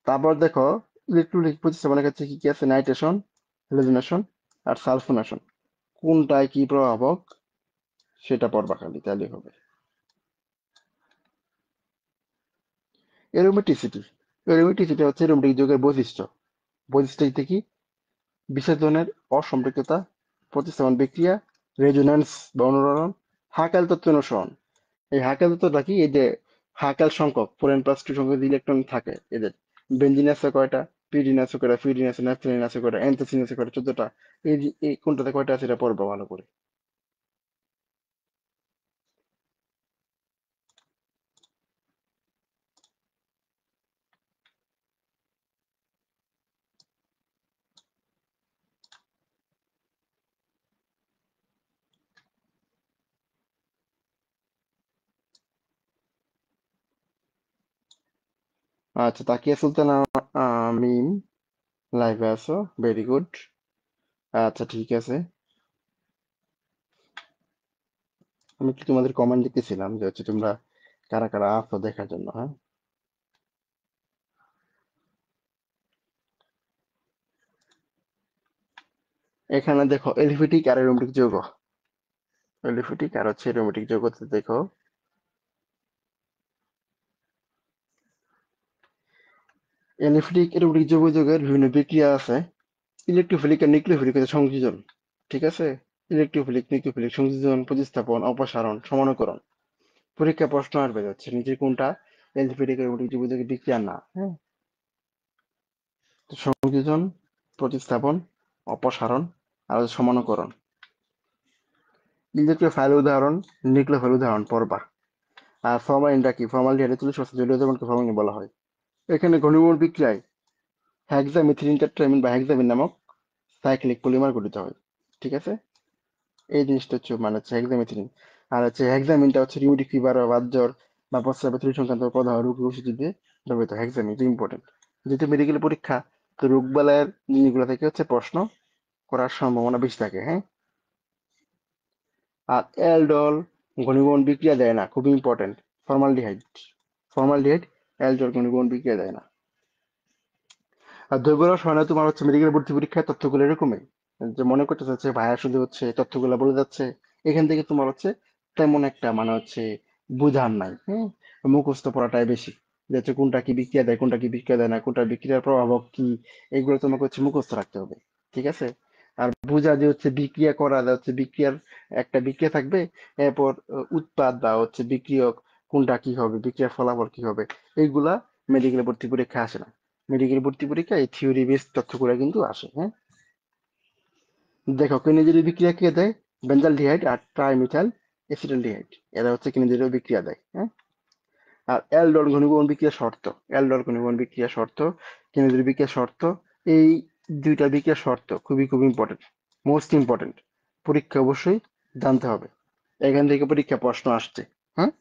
তারপর দেখো ইলেকট্রোলিক প্রতিস্থাপনের ক্ষেত্রে কি কি আছে, নাইট্রেশন, হ্যালোজেনেশন আর সালফোনেশন, কোনটায় কি প্রভাবক সেটা পড়বা খালি, তাহলে হবে। এরোমেটিসিটি, এরোমেটিসিটি হচ্ছে এরোমেটিক যৌগের বৈশিষ্ট্য। বৈশিষ্ট্য কি? বিচ্ছেদনের অসম্পৃক্ততা, প্রতিস্থাপন বিক্রিয়া, রেজোন্যান্স বা অনুরণন, হাকাল তত্ত্ব অনুসরণ। এই হাকাল তত্ত্বটা কি? এই যে হাকাল সংখ্যক 4n+2 সংখ্যক ইলেকট্রন থাকে এদের, বেঞ্জিন আছে কয়টা, পিরিডিন আছে কয়টা, ফিরিডিন আছে, ন্যাপথলিন আছে কয়টা, অ্যান্থোসিন আছে কয়টা, 14টা। এই কোনটাতে কয়টা আছে এটা পড়বা ভালো করে। আচ্ছা, তাকিয়া সুলতানা মিম, লাইভে আছো, ভেরি গুড। আচ্ছা ঠিক আছে, আমি কি তোমাদের কমেন্ট দিতেছিলাম যে হচ্ছে তোমরা কারা কারা আছো দেখার জন্য, হ্যাঁ। এখানে দেখো এলিফেটিক আর অ্যারোমেটিক যৌগ, এলিফেটিক আর হচ্ছে অ্যারোমেটিক যৌগতে দেখো এলিফেটিক অ্যারোমেটিক যৌগের বিভিন্ন বিক্রিয়া আছে। ইলেকট্রোফিলিক আর নিউক্লিওফিলিক হচ্ছে সংযোজন, ঠিক আছে। ইলেকট্রোফিলিক, নিউক্লিওফিলিক সংযোজন, প্রতিস্থাপন, অপসারণ, সমানুকরণ। পরীক্ষা প্রশ্ন আসবে যাচ্ছে নিচে কোনটা এলিফেটিক অ্যারোমেটিক যৌগের বিক্রিয়া না, হ্যাঁ। তো সংযোজন, প্রতিস্থাপন, অপসারণ আর হচ্ছে সমানুকরণ। ইলেকট্রোফাইল উদাহরণ, নিউক্লিওফাইল উদাহরণ পড়বা। আর ফরমালিনটা কি? ফরমালিন 43% জলীয় দ্রবণকে ফরমালিন বলা হয়। এখানে ঘনীভবন বিক্রিয়ায় হেক্সামিথিলিন টেট্রামিন বা হেক্সামিন নামক সাইক্লিক পলিমার গঠিত হয়, ঠিক আছে। এই জিনিসটা হচ্ছে মানে হচ্ছে হেক্সামিথিলিন। আর হচ্ছে হেক্সামিনটা হচ্ছে রিউমেটিক ফিভার বা বাতজ্বর বা প্রস্রাবের থলি সংক্রান্ত প্রদাহ রোগ ওষুধ দিয়ে ব্যবহৃত। হেক্সামিন এটা ইম্পর্টেন্ট, যেহেতু মেডিকেল পরীক্ষা, তো রোগ বালাইয়ের জিনিসগুলো থেকে হচ্ছে প্রশ্ন করার সম্ভাবনা বেশি থাকে, হ্যাঁ। আর অ্যালডল ঘনীভবন বিক্রিয়া দেয় না, খুবই ইম্পর্টেন্ট। ফর্মালডিহাইড, ফর্মালডিহাইড অ্যালডল ঘনীভবন বিক্রিয়া দেয় না। আর দৈবরস হয় না তোমার হচ্ছে মেডিকেল ভর্তি পরীক্ষায় তথ্যগুলো এরকমই, যে মনে করতে চাচ্ছে ভাইয়া শুধু হচ্ছে তথ্যগুলো বলে যাচ্ছে, এখান থেকে তোমার হচ্ছে তেমন একটা মানে হচ্ছে বুঝার নাই, হ্যাঁ। মুখস্থ পড়াটাই বেশি, যে হচ্ছে কোনটা কি বিক্রিয়া দেয়, কোনটা কি বিক্রিয়া দেয় না, কোনটা বিক্রিয়ার প্রভাবক কি, এগুলো তোমাকে হচ্ছে মুখস্থ রাখতে হবে, ঠিক আছে। আর বুঝা যে হচ্ছে বিক্রিয়া করা, যে হচ্ছে বিক্রিয়ার একটা বিক্রিয়া থাকবে, এরপর উৎপাদ বা হচ্ছে বিক্রিয়ক কোনটা কি হবে, বিক্রিয়ার ফলাফল কি হবে, এইগুলা মেডিকেল ভর্তি পরীক্ষা আসে না। মেডিকেল ভর্তি পরীক্ষায় এই থিওরি বেস তথ্যগুলো কিন্তু আসে, হ্যাঁ। দেখো কিনেজের বিক্রিয়া কে দেয়? বেঞ্জালডিহাইড আর ট্রাইমিথাইল এসিটালডিহাইড, এরা হচ্ছে কিনেজের বিক্রিয়া দেয়, হ্যাঁ। আর অ্যালডল ঘনীভবন বিক্রিয়া শর্ত, অ্যালডল ঘনীভবন বিক্রিয়া শর্ত, কিনেজের বিক্রিয়া শর্ত, এই দুইটা বিক্রিয়া শর্ত খুবই খুব ইম্পর্টেন্ট, মোস্ট ইম্পর্টেন্ট। পরীক্ষা অবশ্যই জানতে হবে, এখান থেকে পরীক্ষা প্রশ্ন আসছে, হ্যাঁ।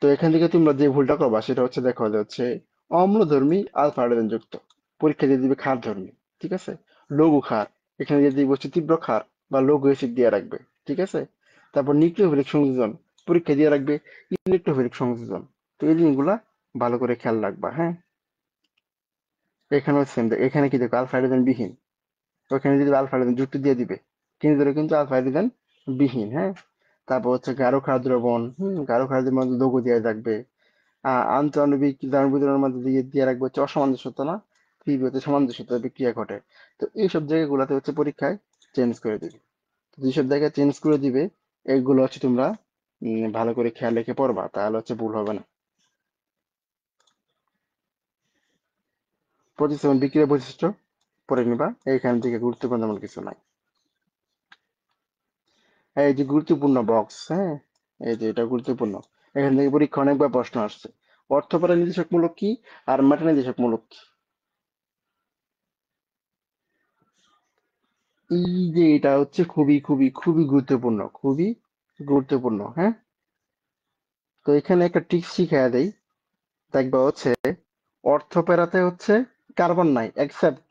তো এখান থেকে তোমরা যে ভুলটা করবা সেটা হচ্ছে দেখো যে হচ্ছে অম্লধর্মী আলফা হাইড্রোজেন যুক্ত, পরীক্ষা দিয়ে দিবে ক্ষার ধর্মী, ঠিক আছে। লঘু ক্ষার, এখানে দিয়ে দিবে হচ্ছে তীব্র ক্ষার বা লঘু অ্যাসিড দিয়ে রাখবে, ঠিক আছে। তারপর নিউক্লিওফিলিক সংযোজন, পরীক্ষা দিয়ে রাখবে ইলেকট্রোফিলিক সংযোজন। তো এই জিনিসগুলা ভালো করে খেয়াল রাখবা, হ্যাঁ। এখানেও সেম, এখানে কি দেখো আলফা হাইড্রোজেন বিহীন, ওখানে যদি আলফা হাইড্রোজেন যুক্ত দিয়ে দিবে, কিন্তু ধরে কিন্তু আলফা হাইড্রোজেন বিহীন, হ্যাঁ। তারপর হচ্ছে গাঢ় ক্ষার দ্রবণ, গাঢ় ক্ষার দ্রবণ লঘু দিয়ে রাখবে। আন্তঃআণবিক বিতরণের মধ্যে দিয়ে দিয়ে রাখবো হচ্ছে অসামঞ্জস্যতা না তীব্রতে সামঞ্জস্যতা বিক্রিয়া ঘটে। তো এইসব জায়গাগুলোতে হচ্ছে পরীক্ষায় চেঞ্জ করে দিবে। তো যেসব জায়গায় চেঞ্জ করে দিবে এইগুলো হচ্ছে তোমরা ভালো করে খেয়াল রেখে পড়বা, তাহলে হচ্ছে ভুল হবে না। প্রতিস্থাপন বিক্রিয়া বৈশিষ্ট্য পড়ে নিবা, এইখান থেকে গুরুত্বপূর্ণ তেমন কিছু নাই। এই যে গুরুত্বপূর্ণ বক্স, হ্যাঁ, এই যে এটা গুরুত্বপূর্ণ, এখান থেকে পরীক্ষা অনেকবার প্রশ্ন আসছে। অর্থপরা নির্দেশকমূলক কি আর মেটা নির্দেশকমূলক কি? এই যে এটা হচ্ছে খুবই খুবই খুবই গুরুত্বপূর্ণ, খুবই গুরুত্বপূর্ণ, হ্যাঁ। তো এখানে একটা ট্রিক্স শিখাইয়া দেই, দেখবা হচ্ছে অর্থপেরাতে হচ্ছে কার্বন নাই এক্সেপ্ট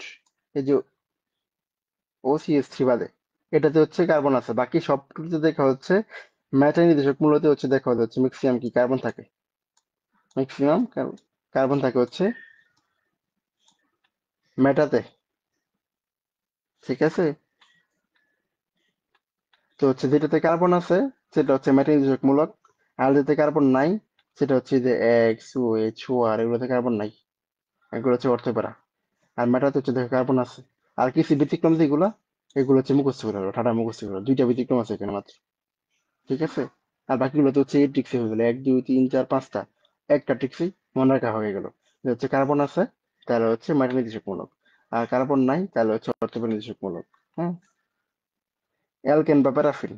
এই যে OCH3 বাদে, এটাতে হচ্ছে কার্বন আছে, বাকি সবকিছুতে দেখা হচ্ছে মেটা নির্দেশক মূলতে হচ্ছে দেখা হচ্ছে ম্যাক্সিমাম কি কার্বন থাকে, ম্যাক্সিমাম কার্বন থাকে হচ্ছে মেটাতে, ঠিক আছে? তো হচ্ছে যেটাতে কার্বন আছে সেটা হচ্ছে মেটা মূলক, আর যেটাতে কার্বন নাই সেটা হচ্ছে যে এক্স ও এইচ ও আর, এগুলোতে কার্বন নাই, এগুলো হচ্ছে অর্থপেরা। আর মেটাতে হচ্ছে দেখো কার্বন আছে। আর কিছু ব্যতিক্রম যেগুলো, এগুলো হচ্ছে মুখস্থ করে হলো, ঠাডা মুখস্থ করে হলো। দুইটা ব্যতিক্রম আছে এখানে মাত্র, ঠিক আছে? আর বাকিগুলো তো হচ্ছে এই ট্রিক্সে হয়ে গেলো, এক দুই তিন চার পাঁচটা, একটা ট্রিক্সই মনে রাখা হয়ে গেল। যে হচ্ছে কার্বন আছে তাহলে হচ্ছে মেটা নির্দেশকমূলক, আর কার্বন নাই তাহলে হচ্ছে অর্থপেরা নির্দেশকমূলক। হ্যাঁ। অ্যালকেন বা প্যারাফিন,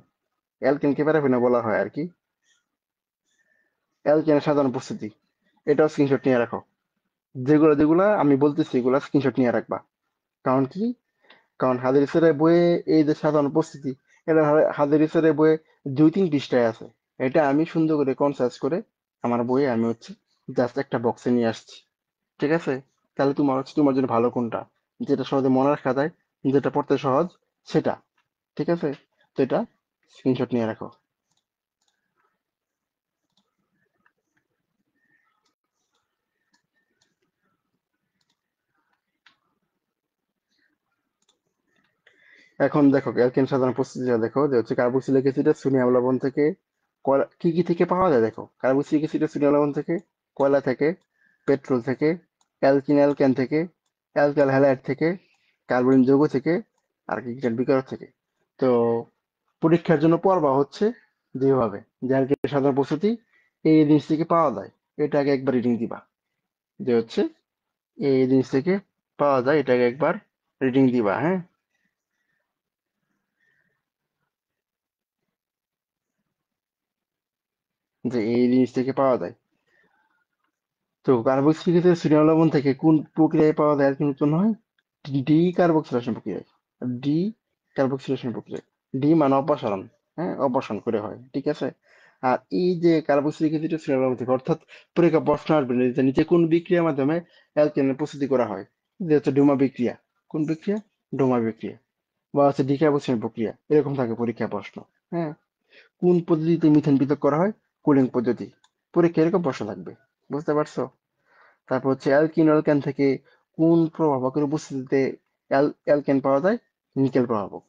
অ্যালকেনকে প্যারাফিনও বলা হয় আর কি। অ্যালকেনের সাধারণ উপস্থিতি, এটাও স্ক্রিনশট নিয়ে রাখো। যেগুলো যেগুলো আমি বলতেছি এগুলো স্ক্রিনশট নিয়ে রাখবা। কারণ কি, কারণ হাদিসের বইয়ে এই যে সাধারণ উপস্থিতি, এটা হাদিসের বইয়ে 2-3 পৃষ্ঠায় আছে। এটা আমি সুন্দর করে কনসার্চ করে আমার বইয়ে আমি হচ্ছে জাস্ট একটা বক্সে নিয়ে আসছি, ঠিক আছে? তাহলে তোমার হচ্ছে তোমার জন্য ভালো কোনটা, যেটা সহজে মনে রাখা যায়, যেটা পড়তে সহজ, সেটা, ঠিক আছে? তো এটা স্ক্রিনশট নিয়ে রাখো। এখন দেখো অ্যালকেন সাধারণ প্রস্তুতিটা দেখো, যে হচ্ছে কার্বক্সিলিক অ্যাসিড সোডিয়াম লবণ থেকে, কি কি থেকে পাওয়া যায় দেখো। কার্বক্সিলিক অ্যাসিড সোডিয়াম লবণ থেকে, কয়লা থেকে, পেট্রোল থেকে, অ্যালকিন অ্যালকেন থেকে, অ্যালকাইল হ্যালাইড থেকে, কার্বন যৌগ থেকে, আর কি কি বিকারক থেকে। তো পরীক্ষার জন্য পড়বা হচ্ছে যেভাবে, যে অ্যালকেনের সাধারণ প্রস্তুতি এই জিনিস থেকে পাওয়া যায়, এটাকে একবার রিডিং দিবা। যে হচ্ছে এই জিনিস থেকে পাওয়া যায়, এটাকে একবার রিডিং দিবা, হ্যাঁ? যে এই জিনিস থেকে পাওয়া যায়। তো কার্বক্সিলিক অ্যাসিড সোডিয়াম লবণ থেকে কোন প্রক্রিয়ায় পাওয়া যায় আর কি উৎপন্ন হয়? ডি কার্বক্সিলেশন প্রক্রিয়ায়। ডি কার্বক্সিলেশন প্রক্রিয়ায়। ডি মানে অপসারণ, হ্যাঁ, অপসারণ করে হয়, ঠিক আছে? আর এই যে কার্বক্সিলিক অ্যাসিড সোডিয়াম লবণ থেকে, অর্থাৎ পরীক্ষা প্রশ্ন আসবে যে নিচে কোন বিক্রিয়ার মাধ্যমে অ্যালকেনের প্রস্তুতি করা হয়? যে হচ্ছে ডোমা বিক্রিয়া। কোন বিক্রিয়া? ডোমা বিক্রিয়া। বা হচ্ছে ডিকার্বক্সিলেশন প্রক্রিয়া, এরকম থাকে পরীক্ষা প্রশ্ন। হ্যাঁ। কোন পদ্ধতিতে মিথেন পৃথক করা হয়? কুলিং পদ্ধতি। পরীক্ষা এরকম প্রশ্ন থাকবে, বুঝতে পারছো? তারপর হচ্ছে অ্যালকিন অ্যালকেন থেকে কোন প্রভাবকের উপস্থিতিতে অ্যালকেন পাওয়া যায়? নিকেল প্রভাবক।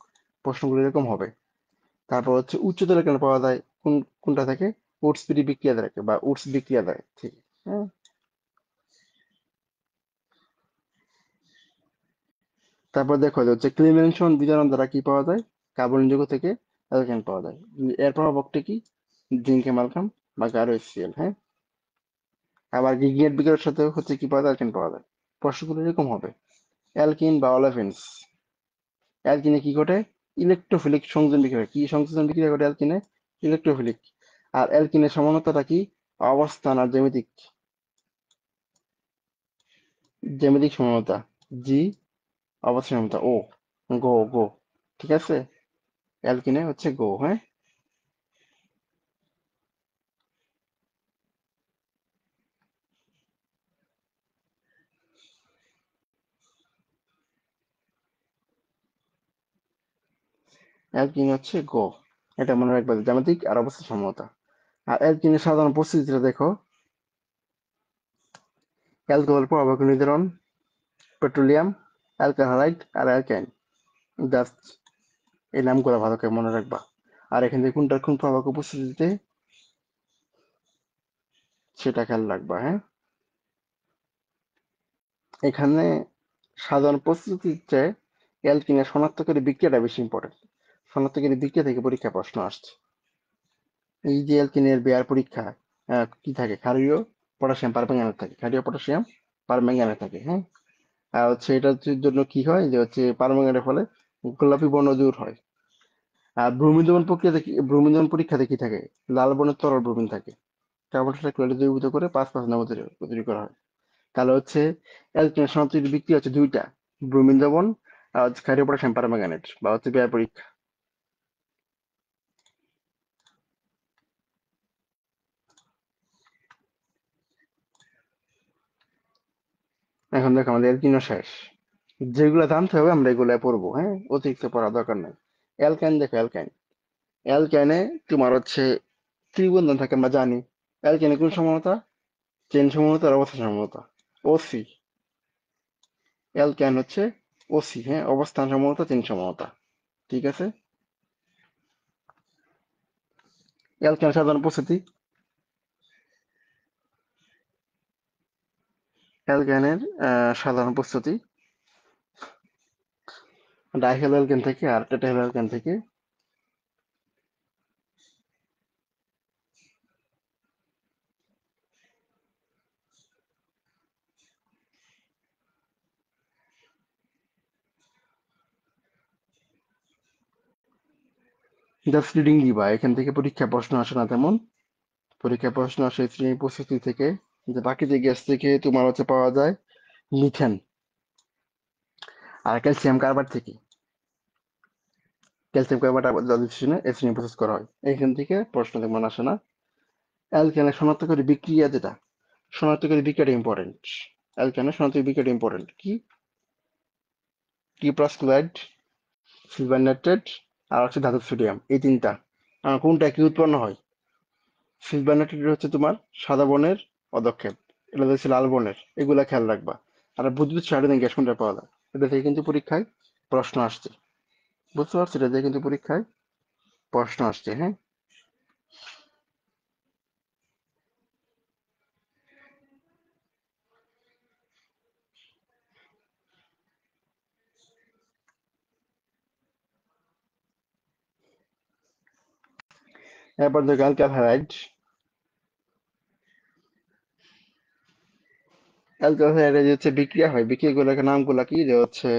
প্রশ্নগুলো এরকম হবে। তারপর হচ্ছে উচ্চতর অ্যালকেন পাওয়া যায় কোনটা থেকে? উডসবেরি বিক্রিয়া থেকে বা উডস বিক্রিয়া থেকে। হ্যাঁ। তারপর দেখো যে হচ্ছে ক্লিমেনশন বিতরণ দ্বারা কি পাওয়া যায়? কার্বন যৌগ থেকে অ্যালকেন পাওয়া যায়। এর প্রভাবকটা কি? জিঙ্ক অ্যামালগাম বা গাঢ় HCl, হ্যাঁ। আবার গিগনেট বিক্রিয়ার সাথে হচ্ছে কি পাওয়া যায়? অ্যালকেন পাওয়া যায়। প্রশ্নগুলো এরকম হবে। অ্যালকিন বা অলেফিনস, অ্যালকিনে কি ঘটে? ইলেকট্রোফিলিক সংযোজন বিক্রিয়া। কি সংযোজন বিক্রিয়া ঘটে অ্যালকিনে? ইলেকট্রোফিলিক। আর অ্যালকিনের সমানতাটা কি? অবস্থান আর জ্যামিতিক, জ্যামিতিক সমানতা। জি, অবস্থান সমানতা ও। গো গো, ঠিক আছে? অ্যালকিনে হচ্ছে গো, হ্যাঁ। অ্যালকিন হচ্ছে গো, এটা মনে রাখবে, জ্যামিতিক আর অবস্থান সমানতা। আর অ্যালকিনের সাধারণ পরিস্থিতিটা দেখো, অ্যালকোহল প্রভাবক নির্ধারণ, পেট্রোলিয়াম, অ্যালকাইল হাইড্রাইড আর অ্যালকাইন। জাস্ট এই নামগুলো ভালো করে মনে রাখবা। আর এখান থেকে কোনটার কোন প্রভাবক উপস্থিতিতে, সেটা খেয়াল রাখবা, হ্যাঁ। এখানে সাধারণ প্রস্তুতির চেয়ে অ্যালকিনের শনাক্তকারী বিক্রিয়াটা বেশি ইম্পর্টেন্ট। শনাক্তকারী বিক্রিয়া থেকে পরীক্ষা প্রশ্ন আসছে। এই যে অ্যালকিনের বেয়ার পরীক্ষা, কি থাকে? ক্ষারীয় পটাশিয়াম পারম্যাঙ্গানেট থাকে, ক্ষারীয় পটাশিয়াম পারম্যাঙ্গানেট থাকে, হ্যাঁ। আর হচ্ছে এটার জন্য কি হয়, যে হচ্ছে পারম্যাঙ্গানেটের ফলে গোলাপি বর্ণ দূর হয়। আর ব্রোমিন দমন প্রক্রিয়াতে ব্রোমিন দমন পরীক্ষাতে কি থাকে? লাল বর্ণের তরল ব্রোমিন থাকে। কার্বন ডাই অক্সাইড দ্রবীভূত করে 5 নামক তৈরি করা হয়। তাহলে হচ্ছে অ্যালকেনের সনাক্তকরণ বিক্রিয়া হচ্ছে দুইটা, ব্রোমিন দ্রবণ আর হচ্ছে ক্ষারীয় পটাশিয়াম পারম্যাঙ্গানেট বা হচ্ছে বেয়ার পরীক্ষা। এখন দেখো আমাদের অ্যালকিনও শেষ। যেগুলো জানতে হবে আমরা এগুলো পড়বো, হ্যাঁ, অতিরিক্ত পড়ার দরকার নাই। অ্যালকাইন দেখো, অ্যালকাইন, অ্যালকাইনে তোমার হচ্ছে ত্রিবন্ধন থাকে আমরা জানি। অ্যালকাইনে কোন সমানতা? চেন সমানতা আর অবস্থান সমানতা। ওসি, অ্যালকেন হচ্ছে ওসি, হ্যাঁ, অবস্থান সমতা, চিন সমতা। ঠিক আছে। অ্যালকেন সাধারণ প্রস্তুতি, অ্যালকেনের সাধারণ প্রস্তুতি ডাইহেলো অ্যালকেন থেকে আর টেট্রাহেলো অ্যালকেন থেকে। জাস্ট রিডিং দিবা, এখান থেকে পরীক্ষা প্রশ্ন আসে না তেমন। পরীক্ষা প্রশ্ন আসে শ্রেণী প্রস্তুতি থেকে, যে বাকি যে গ্যাস থেকে তোমার হচ্ছে পাওয়া যায় মিথেন আর ক্যালসিয়াম কার্বাইড থেকে। ক্যালসিয়াম কার্বাইড আবার জল ডিফিউশনে এসিড প্রসেস করা হয়, এখান থেকে প্রশ্ন তেমন আসে না। অ্যালকেনের শনাক্তকারী বিক্রিয়া যেটা, শনাক্তকারী বিক্রিয়াটা ইম্পর্টেন্ট। অ্যালকেনের শনাক্তকারী বিক্রিয়াটা ইম্পর্টেন্ট কি? কিপ্রাস ক্লোরাইড, সিলভার নাইট্রেট, আর হচ্ছে ধাতব সোডিয়াম, এই তিনটা। কোনটা কি উৎপন্ন হয়? সিলভার নাইট্রেট হচ্ছে তোমার সাদা বর্ণের পদক্ষেপ, এটা হচ্ছে লাল বর্ণের, এগুলা খেয়াল রাখবা। আর বুদ্বুদ সারাদিন গ্যাস কোনটা পাওয়া যায়, এটা থেকে কিন্তু পরীক্ষায় প্রশ্ন আসছে। বুঝতে পারছি, এটা থেকে কিন্তু পরীক্ষায় প্রশ্ন আসছে, হ্যাঁ। এরপর দেখো অ্যালকাইল হ্যালাইড। অ্যালকাইল হ্যালাইডে যে হচ্ছে বিক্রিয়া হয়, বিক্রিয়াগুলোর নামগুলা কি, যে হচ্ছে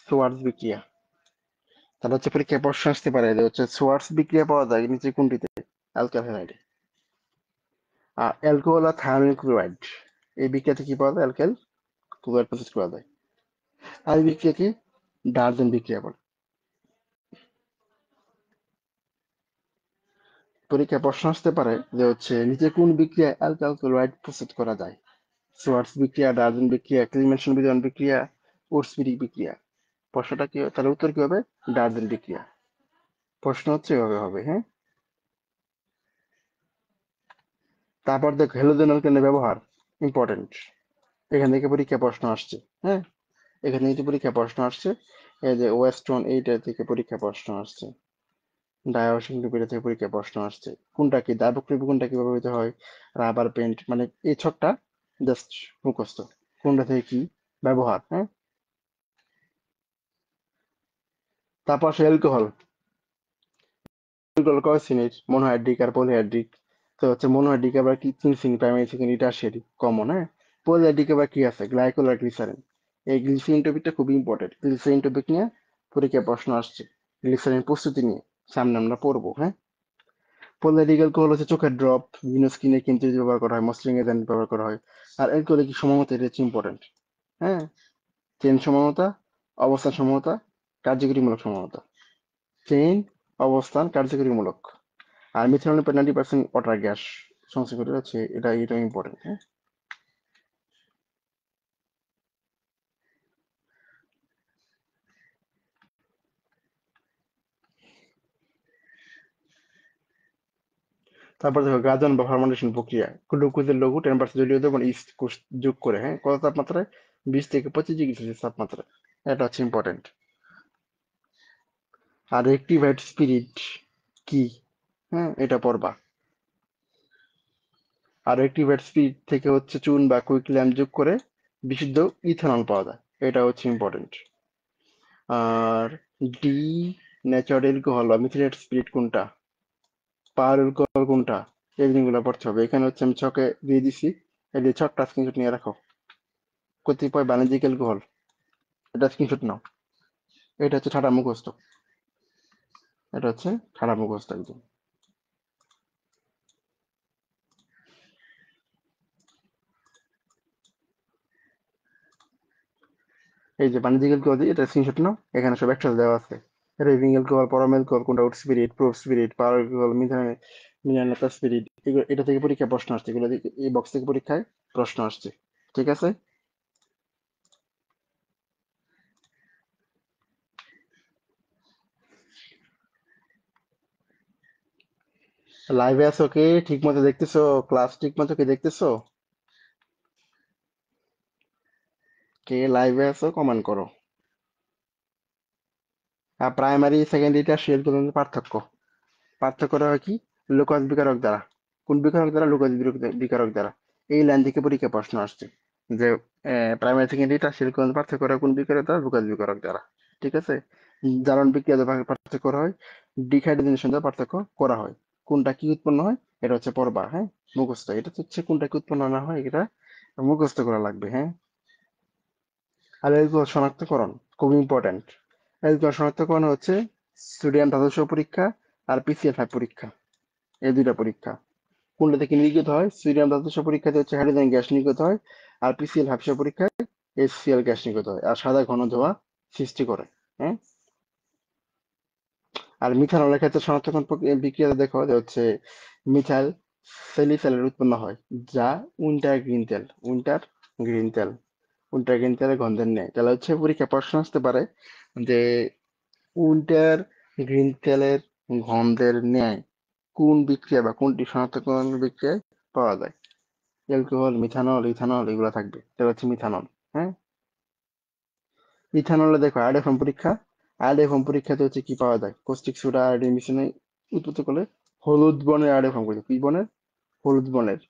সোয়ার্টজ বিক্রিয়া। তাহলে হচ্ছে পরীক্ষায় প্রশ্ন আসতে পারে যে হচ্ছে সোয়ার্টজ বিক্রিয়া পাওয়া যায় নিচে কোনটিতে? অ্যালকাইল হ্যালাইডে। আর অ্যালকোহল আর থায়ামিন ক্লোরাইড, এই বিক্রিয়াতে কি পাওয়া যায়? অ্যালকাইল ক্লোরাইড প্রসেস করা যায়। আর এই বিক্রিয়াকে ডার্জেন বিক্রিয়া বলে। পরীক্ষায় প্রশ্ন আসতে পারে যে হচ্ছে নিচে কোন বিক্রিয়ায় অ্যালকাইল ক্লোরাইড প্রস্তুত করা যায়? সোয়ার্টজ বিক্রিয়া, ডার্জেন বিক্রিয়া, ক্লিমেনসন বিতরণ বিক্রিয়া, উডসবিরিক বিক্রিয়া। প্রশ্নটা কি, তাহলে উত্তর কি হবে? ডার্জেন বিক্রিয়া। প্রশ্ন হচ্ছে এভাবে হবে, হ্যাঁ। তারপর দেখো হ্যালোজেন অ্যালকেনের ব্যবহার ইম্পর্টেন্ট, এখান থেকে পরীক্ষা প্রশ্ন আসছে, হ্যাঁ। এখানে থেকে পরীক্ষা প্রশ্ন আসছে। এই যে ওয়েস্টন, এইটা থেকে পরীক্ষা প্রশ্ন আসছে। ডায়োসিন লিপিড থেকে পরীক্ষা প্রশ্ন আসছে। কোনটা কি দায়বক লিপি, কোনটা কি ব্যবহৃত হয়? রাবার পেন্ট, মানে এই ছকটা জাস্ট মুখস্থ, কোনটা থেকে কি ব্যবহার, হ্যাঁ। তারপর আসে অ্যালকোহল। অ্যালকোহল কয় শ্রেণীর? মনোহাইড্রিক আর পলিহাইড্রিক। তো হচ্ছে মনোহাইড্রিক আবার কি তিন শ্রেণী, প্রাইমারি, সেকেন্ডারি, টারশিয়ারি, কমন, হ্যাঁ। পলিহাইড্রিক আবার কি আছে? গ্লাইকোল আর গ্লিসারিন। এই গ্লিসারিন টপিকটা খুব ইম্পর্টেন্ট, গ্লিসারিন টপিক নিয়ে পরীক্ষায় প্রশ্ন আসছে। গ্লিসারিন প্রস্তুতি নিয়ে সামনে আমরা পড়বো, হ্যাঁ। পলিহাইড্রিক অ্যালকোহল হচ্ছে চোখের ড্রপ, বিভিন্ন স্কিনে কিন্তু ব্যবহার করা হয়, মসলিং এজেন্ট ব্যবহার করা হয়। আর অ্যালকোহলে কি সময়মতো, এটা হচ্ছে ইম্পর্টেন্ট, হ্যাঁ। চেইন সময়মতা, অবস্থান সময়মতা, কার্যকরীমূলক সময়মতা। চেইন, অবস্থান, কার্যকরীমূলক। আর মিথেনল 90% ওয়াটার গ্যাস সংশ্লেষ করে হচ্ছে, এটা ইম্পর্টেন্ট, হ্যাঁ। তারপর দেখো গাজন বা ফার্মেন্টেশন প্রক্রিয়া, গ্লুকোজের লঘু 10% জলীয় দ্রবণ ইস্ট যোগ করে, হ্যাঁ, কত তাপমাত্রায়? 20 থেকে 25 ডিগ্রি সেলসিয়াস তাপমাত্রায়। এটা হচ্ছে ইম্পর্টেন্ট। আর অ্যাক্টিভেট স্পিরিট কি, হ্যাঁ, এটা পড়বা। আর অ্যাক্টিভেট স্পিরিট থেকে হচ্ছে চুন বা কুইকল্যাম যোগ করে বিশুদ্ধ ইথানল পাওয়া যায়, এটা হচ্ছে ইম্পর্টেন্ট। আর ডি ন্যাচারাল অ্যালকোহল বা মিথিলেট স্পিরিট কোনটা? পাওয়ার অ্যালকোহল কোনটা? এই জিনিসগুলো পড়তে হবে। এখানে হচ্ছে আমি ছকে দিয়ে দিছি, এই যে ছকটা স্ক্রিনশট নিয়ে রাখো। কতিপয় বাণিজ্যিক অ্যালকোহল, এটা স্ক্রিনশট নাও। এটা হচ্ছে ঠাডা মুখস্থ, এটা হচ্ছে ঠাডা মুখস্থ একদম। এই যে বাণিজ্যিক অ্যালকোহল, এটা স্ক্রিনশট নাও, এখানে সব একসাথে দেওয়া আছে। রেভিং অ্যালকোহল, পরম অ্যালকোহল কোনটা, wood spirit, proof spirit, power alcohol, mineral spirit, এগুলো এটা থেকে পরীক্ষায় প্রশ্ন আসছে, এগুলো এই বক্স থেকে পরীক্ষায় প্রশ্ন আসছে। ঠিক আছে। লাইভে আছো কি? ঠিক মতো দেখতেছো? ক্লাস ঠিক মতো কি দেখতেছো? কে লাইভে আছো কমেন্ট করো। আর প্রাইমারি সেকেন্ডারি টারশিয়ারি এর পার্থক্য পার্থক্যটা হয় কি? লোকজ বিকারক দ্বারা। কোন বিকারক দ্বারা? লোকজ বিকারক দ্বারা। এই লাইন থেকে পরীক্ষা প্রশ্ন আসছে যে প্রাইমারি সেকেন্ডারি টারশিয়ারি পার্থক্য করা কোন বিকারক দ্বারা? লোকজ বিকারক দ্বারা। ঠিক আছে। জারণ বিক্রিয়া দ্বারা পার্থক্য করা হয়, ডিহাইড্রোজেনেশন দ্বারা পার্থক্য করা হয়। কোনটা কি উৎপন্ন হয় এটা হচ্ছে পড়বা, হ্যাঁ। মুখস্থ, এটা তো হচ্ছে কোনটা কি উৎপন্ন না হয় এটা মুখস্থ করা লাগবে, হ্যাঁ। আর এলকোহল শনাক্তকরণ খুব ইম্পর্টেন্ট। এলকোহল শনাক্তকরণ হচ্ছে সোডিয়াম ধাতব পরীক্ষা আর পিসিএফ পরীক্ষা, এই দুইটা পরীক্ষা। কোনটা থেকে নির্গত হয়? সোডিয়াম ধাতব পরীক্ষাতে হচ্ছে হাইড্রোজেন গ্যাস নির্গত হয়, আর পিসিএল হাফসা পরীক্ষায় HCl গ্যাস নির্গত হয় আর সাদা ঘন ধোঁয়া সৃষ্টি করে, হ্যাঁ। আর মিথানলের ক্ষেত্রে শনাক্তকরণ বিক্রিয়াতে দেখো যে হচ্ছে মিথাইল স্যালিসাইলেট উৎপন্ন হয়, যা উইন্টার গ্রিন তেল, উইন্টার গ্রিন তেলের গন্ধের নেয়। তাহলে হচ্ছে পরীক্ষা প্রশ্ন আসতে পারে যে উইন্টার গ্রিন তেলের গন্ধের ন্যায় কোন বিক্রিয়া বা কোনটি শনাক্তকরণ বিক্রিয়ায় পাওয়া যায়? অ্যালকোহল, মিথানল, ইথানল এগুলো থাকবে। এটা হচ্ছে মিথানল, হ্যাঁ। ইথানলে দেখো আয়োডোফর্ম পরীক্ষা। আয়োডোফর্ম পরীক্ষাতে হচ্ছে কি পাওয়া যায়? কস্টিক সোডা আয়োডিন মিশ্রণে উৎপত্তি করলে হলুদ বর্ণের আয়োডোফর্ম করবে। কি বর্ণের? হলুদ বর্ণের।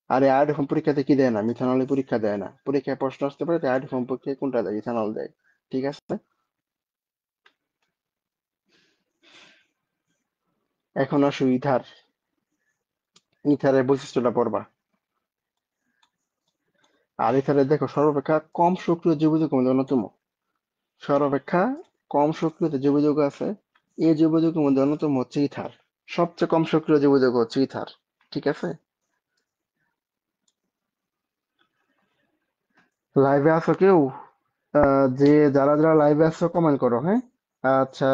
আর এই আয়োডোফর্ম পরীক্ষাতে কি দেয় না? মিথানলের পরীক্ষা দেয় না। পরীক্ষায় প্রশ্ন আসতে পারে যে আয়োডোফর্ম পরীক্ষায় কোনটা দেয়? ইথানল দেয়। ঠিক আছে। এখন আসো ইথার। ইথারের বৈশিষ্ট্যটা পড়বা। আর ইথারের দেখো সর্বাপেক্ষা কম সক্রিয় জৈব যৌগের মধ্যে অন্যতম। সর্বাপেক্ষা কম সক্রিয় যে জৈব যৌগ আছে, এই জৈব যৌগের মধ্যে অন্যতম হচ্ছে ইথার। সবচেয়ে কম সক্রিয় জৈব যৌগ হচ্ছে ইথার। ঠিক আছে। লাইভে আছো কেউ? যে যারা যারা লাইভে আছো কমেন্ট করো, হ্যাঁ। আচ্ছা,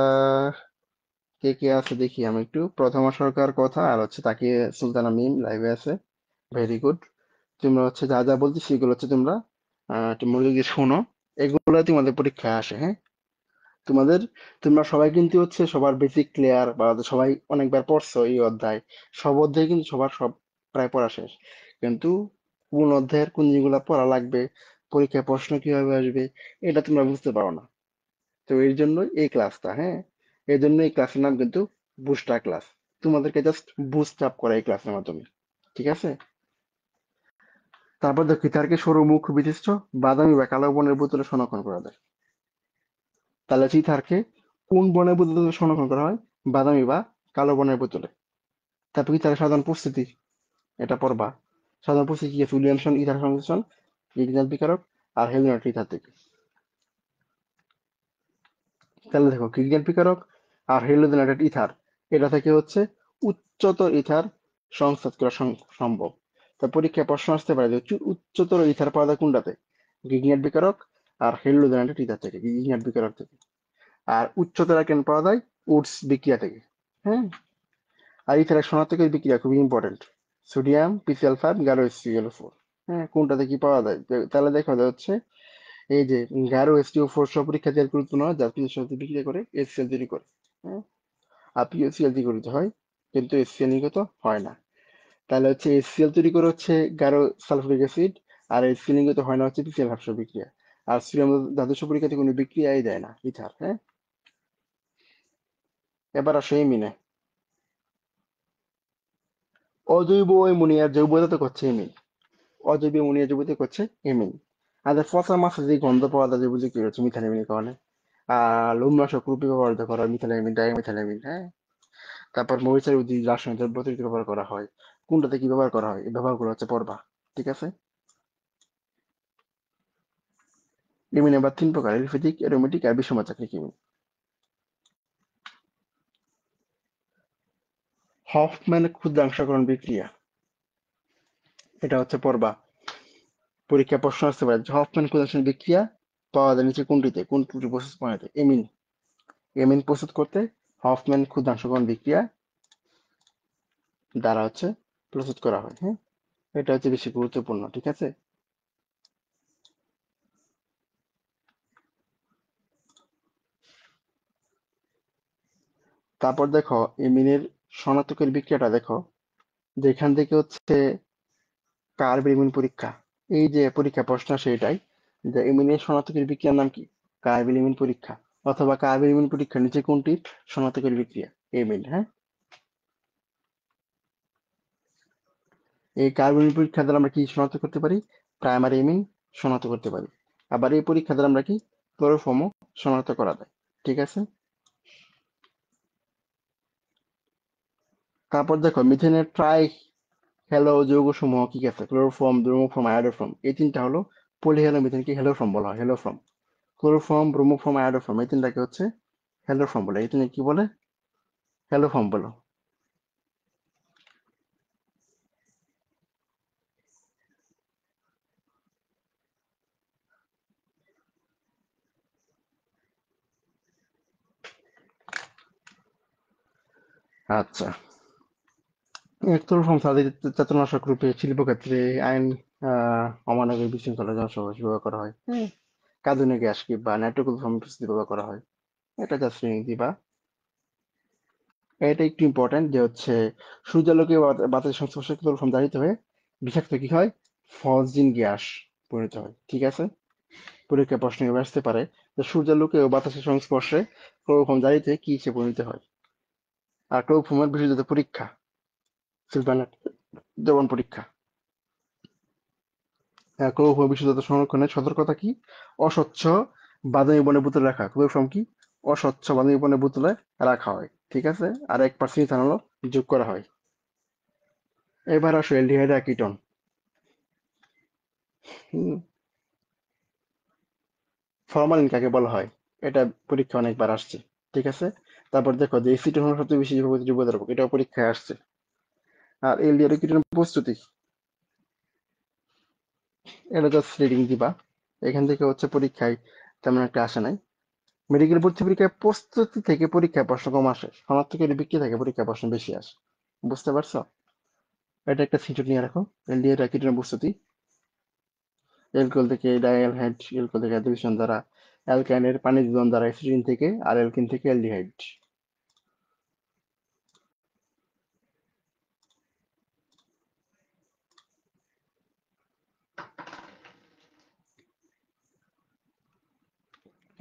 কে কে আছে দেখি আমি একটু। প্রথমা সরকার কথা আর হচ্ছে তাকে সুলতানা মিম লাইভে আছে। Very good. তোমরা হচ্ছে যা যা বলছি সেগুলো হচ্ছে তোমরা একটু মনোযোগ দিয়ে শোনো। এগুলো তোমাদের পরীক্ষায় আসে, হ্যাঁ। তোমাদের তোমরা সবাই কিন্তু হচ্ছে সবার বেসিক ক্লিয়ার বা সবাই অনেকবার পড়ছো এই অধ্যায়। সব অধ্যায় কিন্তু সবার সব প্রায় পড়া শেষ, কিন্তু কোন অধ্যায়ের কোন জিনিসগুলো পড়া লাগবে, পরীক্ষায় প্রশ্ন কিভাবে আসবে, এটা তোমরা বুঝতে পারো না। তো এর জন্য এই ক্লাসটা, হ্যাঁ। এই জন্য এই ক্লাসের নাম কিন্তু বুস্টার ক্লাস। তোমাদেরকে জাস্ট বুস্ট আপ করা এই ক্লাসের মাধ্যমে। ঠিক আছে। তারপর দেখো ইথারকে সরু মুখ বিশিষ্ট বাদামি বা কালো বর্ণের বোতলে সংরক্ষণ করা যায়। তাহলে ইথারকে কোন বর্ণের বোতলে সংরক্ষণ করা হয়? বাদামি বা কালো বর্ণের বোতলে। তারপর ইথারের সাধারণ প্রস্তুতি, এটা পড়বা। সাধারণ প্রস্তুতি কি আছে? উইলিয়ামসন ইথার সংশ্লেষণ, ইগনাল বিকারক আর হেলনাট ইথার থেকে। তাহলে দেখো কিগনাল বিকারক আর হেলোজেনেটেড ইথার, এটা থেকে হচ্ছে উচ্চতর ইথার সংশ্লেষ করা সম্ভব। তা পরীক্ষায় প্রশ্ন আসতে পারে যে উচ্চতর ইথার পাওয়া যায় কোনটাতে? গিগনাট বিকারক আর হেলোজেনেটেড ইথার থেকে, গিগনাট বিকারক থেকে। আর উচ্চতর কেন পাওয়া যায়? উডস বিক্রিয়া থেকে, হ্যাঁ। আর ইথারের শনাক্তকারী বিক্রিয়া খুবই ইম্পর্টেন্ট। সোডিয়াম PCl5 গাঢ় HCl4, হ্যাঁ। কোনটাতে কি পাওয়া যায়? তাহলে দেখা যায় হচ্ছে এই যে গাঢ় HCl4 পরীক্ষা তেল উৎপন্ন হয়, যার পিএইচ সাথে বিক্রিয়া করে HCl তৈরি করে, হ্যাঁ। আর PCl তৈরি হয় কিন্তু HCl নির্গত হয় না। তাহলে হচ্ছে HCl তৈরি করে হচ্ছে গাঢ় সালফিউরিক অ্যাসিড, আর HCl নির্গত হয় না হচ্ছে PCl হাফসা বিক্রিয়া। আর সোডিয়াম ধাতু পরীক্ষাতে কোনো বিক্রিয়াই দেয় না ইথার, হ্যাঁ। এবার আসো এমিনে। অজৈব অ্যামোনিয়ার জৈব ধাতু হচ্ছে এমিন। অজৈব অ্যামোনিয়া জৈব ধাতু হচ্ছে এমিন। আর পচা মাছে যে গন্ধ পাওয়া যায় জৈব যৌগ কি হচ্ছে মিথাইলামিনের কারণে। আর লোমনাশক রূপে ব্যবহৃত করা হয় মিথাইলামিন, ডাইমিথাইলামিন, হ্যাঁ। তারপর মরিচের উদ্ভিদ রাসায়নিক দ্রব্য তৈরিতে ব্যবহার করা হয়। কোনটাতে কি ব্যবহার করা হয়? এই ব্যবহারগুলো হচ্ছে পড়বা। ঠিক আছে। ইমিন আবার তিন প্রকার: এলিফ্যাটিক, অ্যারোমেটিক আর বিষমচাকরিক ইমিন। হফম্যান ক্ষুদ্রাংশকরণ বিক্রিয়া, এটা হচ্ছে পড়বা। পরীক্ষা প্রশ্ন আসতে পারে যে হফম্যান ক্ষুদ্রাংশকরণ বিক্রিয়া পাওয়া যায় নিচে কোনটিতে? কোন প্রসেস পয়েন্টে? এমিন। এমিন প্রস্তুত করতে হফম্যান ক্ষুদ্রাংশকরণ বিক্রিয়া দ্বারা হচ্ছে প্রস্তুত করা হয়, হ্যাঁ। এটা হচ্ছে বেশি গুরুত্বপূর্ণ। ঠিক আছে। তারপর দেখো এমিনের শনাক্তকারী বিক্রিয়াটা দেখো, যেখান থেকে হচ্ছে কার্ব এমিন পরীক্ষা, এই যে পরীক্ষা প্রশ্ন সেটাই যে ইমিনের শনাক্তকারী বিক্রিয়ার নাম কি? কার্বিল ইমিন পরীক্ষা, অথবা কার্বিল ইমিন পরীক্ষার নিচে কোনটির শনাক্তকারী বিক্রিয়া? ইমিন, হ্যাঁ। এই কার্বিল ইমিন পরীক্ষা দ্বারা আমরা কি শনাক্ত করতে পারি? প্রাইমারি ইমিন শনাক্ত করতে পারি। আবার এই পরীক্ষা দ্বারা আমরা কি ক্লোরোফর্মও শনাক্ত করা যায়। ঠিক আছে। তারপর দেখো মিথেনের ট্রাই হ্যালো যৌগসমূহ কি কি আছে? Chloroform, bromoform, iodoform. এই তিনটা হলো পলিহ্যালো মিথেনকে হ্যালোফর্ম বলা হয়, হ্যালোফর্ম। ক্লোরোফর্ম, ব্রোমোফর্ম, আয়োডোফর্ম এই তিনটাকে হচ্ছে হ্যালোফর্ম বলে। এই তিনটা কি বলে? হ্যালোফর্ম বলো। আচ্ছা, ক্লোরোফর্ম সাদিত চেতনানাশক রূপে শিল্পক্ষেত্রে আইন অমানবিক বিশৃঙ্খলা জনসমাবেশ ব্যবহার করা হয়। হ্যাঁ, কাঁদুনে গ্যাস কিংবা নাইট্রোক্লোরোফর্ম প্রস্তুতি ব্যবহার করা হয়। এটা জাস্ট দিবা। এটা একটু ইম্পর্টেন্ট যে হচ্ছে সূর্যালোকে বাতাসের সংস্পর্শে ক্লোরোফর্ম জারিত হয়ে বিষাক্ত কি হয়? ফসজিন গ্যাস পরিণত হয়। ঠিক আছে। পরীক্ষায় প্রশ্ন এভাবে আসতে পারে যে সূর্যালোকে ও বাতাসের সংস্পর্শে ক্লোরোফর্ম জারিত হয়ে কি হিসেবে পরিণত হয়? আর ক্লোরোফর্মের বিশেষত পরীক্ষা, সিলভানাট দ্রবণ পরীক্ষা। ক্লোরোফর্ম বিশুদ্ধত সংরক্ষণের সতর্কতা কি? অস্বচ্ছ বাদামি বর্ণের বোতলে রাখা। ক্লোরোফর্ম কি? অস্বচ্ছ বাদামি বর্ণের বোতলে রাখা হয়। ঠিক আছে। আর 1% ইথানল যোগ করা হয়। এবার আসো অ্যালডিহাইড আর কিটোন। ফরমালিন কাকে বলা হয়? এটা পরীক্ষা অনেকবার আসছে। ঠিক আছে। তারপর দেখো যে এসিটোন হলো সবচেয়ে বেশি জৈব দ্রবক, এটাও পরীক্ষায় আসছে। আর এলডিহাইড আর কিটোনের প্রস্তুতি, এটা জাস্ট রিডিং দিবা। এখান থেকে হচ্ছে পরীক্ষায় তেমন একটা আসে নাই। মেডিকেল ভর্তি পরীক্ষায় প্রস্তুতি থেকে পরীক্ষায় প্রশ্ন কম আসে, শনাক্তকারী বিক্রি থেকে পরীক্ষায় প্রশ্ন বেশি আসে। বুঝতে পারছো? এটা একটা সিনচট নিয়ে রাখো। এলডিহাইড আর কিটোনের প্রস্তুতি, অ্যালকোহল থেকে ডাইঅ্যালহাইড, অ্যালকোহল থেকে অ্যাডোবিশন দ্বারা, অ্যালকাইনের পানি দ্বন্দ্ব দ্বারা অ্যাসিটিন থেকে, আর অ্যালকিন থেকে অ্যালডিহাইড।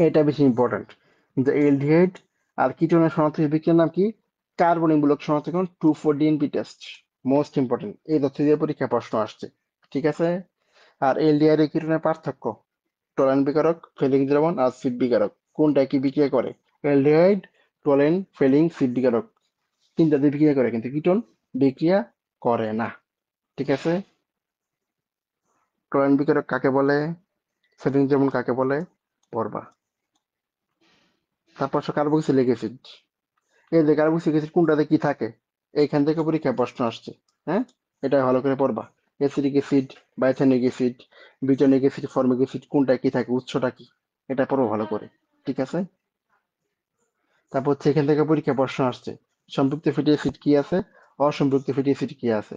এটা বেশি ইম্পর্টেন্ট যে এলডিহাইড আর কিটোনের শনাক্তকারী বিক্রিয়ার নাম কি? কার্বনিমূলক শনাক্তকরণ 2,4 ডিএনপি টেস্ট। মোস্ট ইম্পর্টেন্ট, এই তথ্য দিয়ে পরীক্ষা প্রশ্ন আসছে। ঠিক আছে। আর এলডিহাইড আর কিটোনের পার্থক্য, টলারেন্ট বিকারক, ফেলিং দ্রবণ আর সিড বিকারক কোনটা কি বিক্রিয়া করে? অ্যালডিহাইড টলেন, ফেলিং, সিড বিকারক তিনটাতে বিক্রিয়া করে, কিন্তু কিটোন বিক্রিয়া করে না। ঠিক আছে। টলেন বিকারক কাকে বলে? ফেলিং দ্রবণ কাকে বলে? পড়বা। তারপর কার্বক্সিলিক অ্যাসিড। এই যে কার্বক্সিলিক অ্যাসিড কোনটাতে কি থাকে? এইখান থেকে পরীক্ষায় প্রশ্ন আসছে। হ্যাঁ, এটা ভালো করে পড়বা। Acetic acid, ethanoic acid, butanoic acid, formic acid কোনটায় কি থাকে, উৎসটা কি, এটা পড়ো ভালো করে। ঠিক আছে। তারপর হচ্ছে এখান থেকে পরীক্ষা প্রশ্ন আসছে সম্পৃক্ত ফ্যাটি অ্যাসিড কি আছে, অসম্পৃক্ত ফ্যাটি অ্যাসিড কি আছে।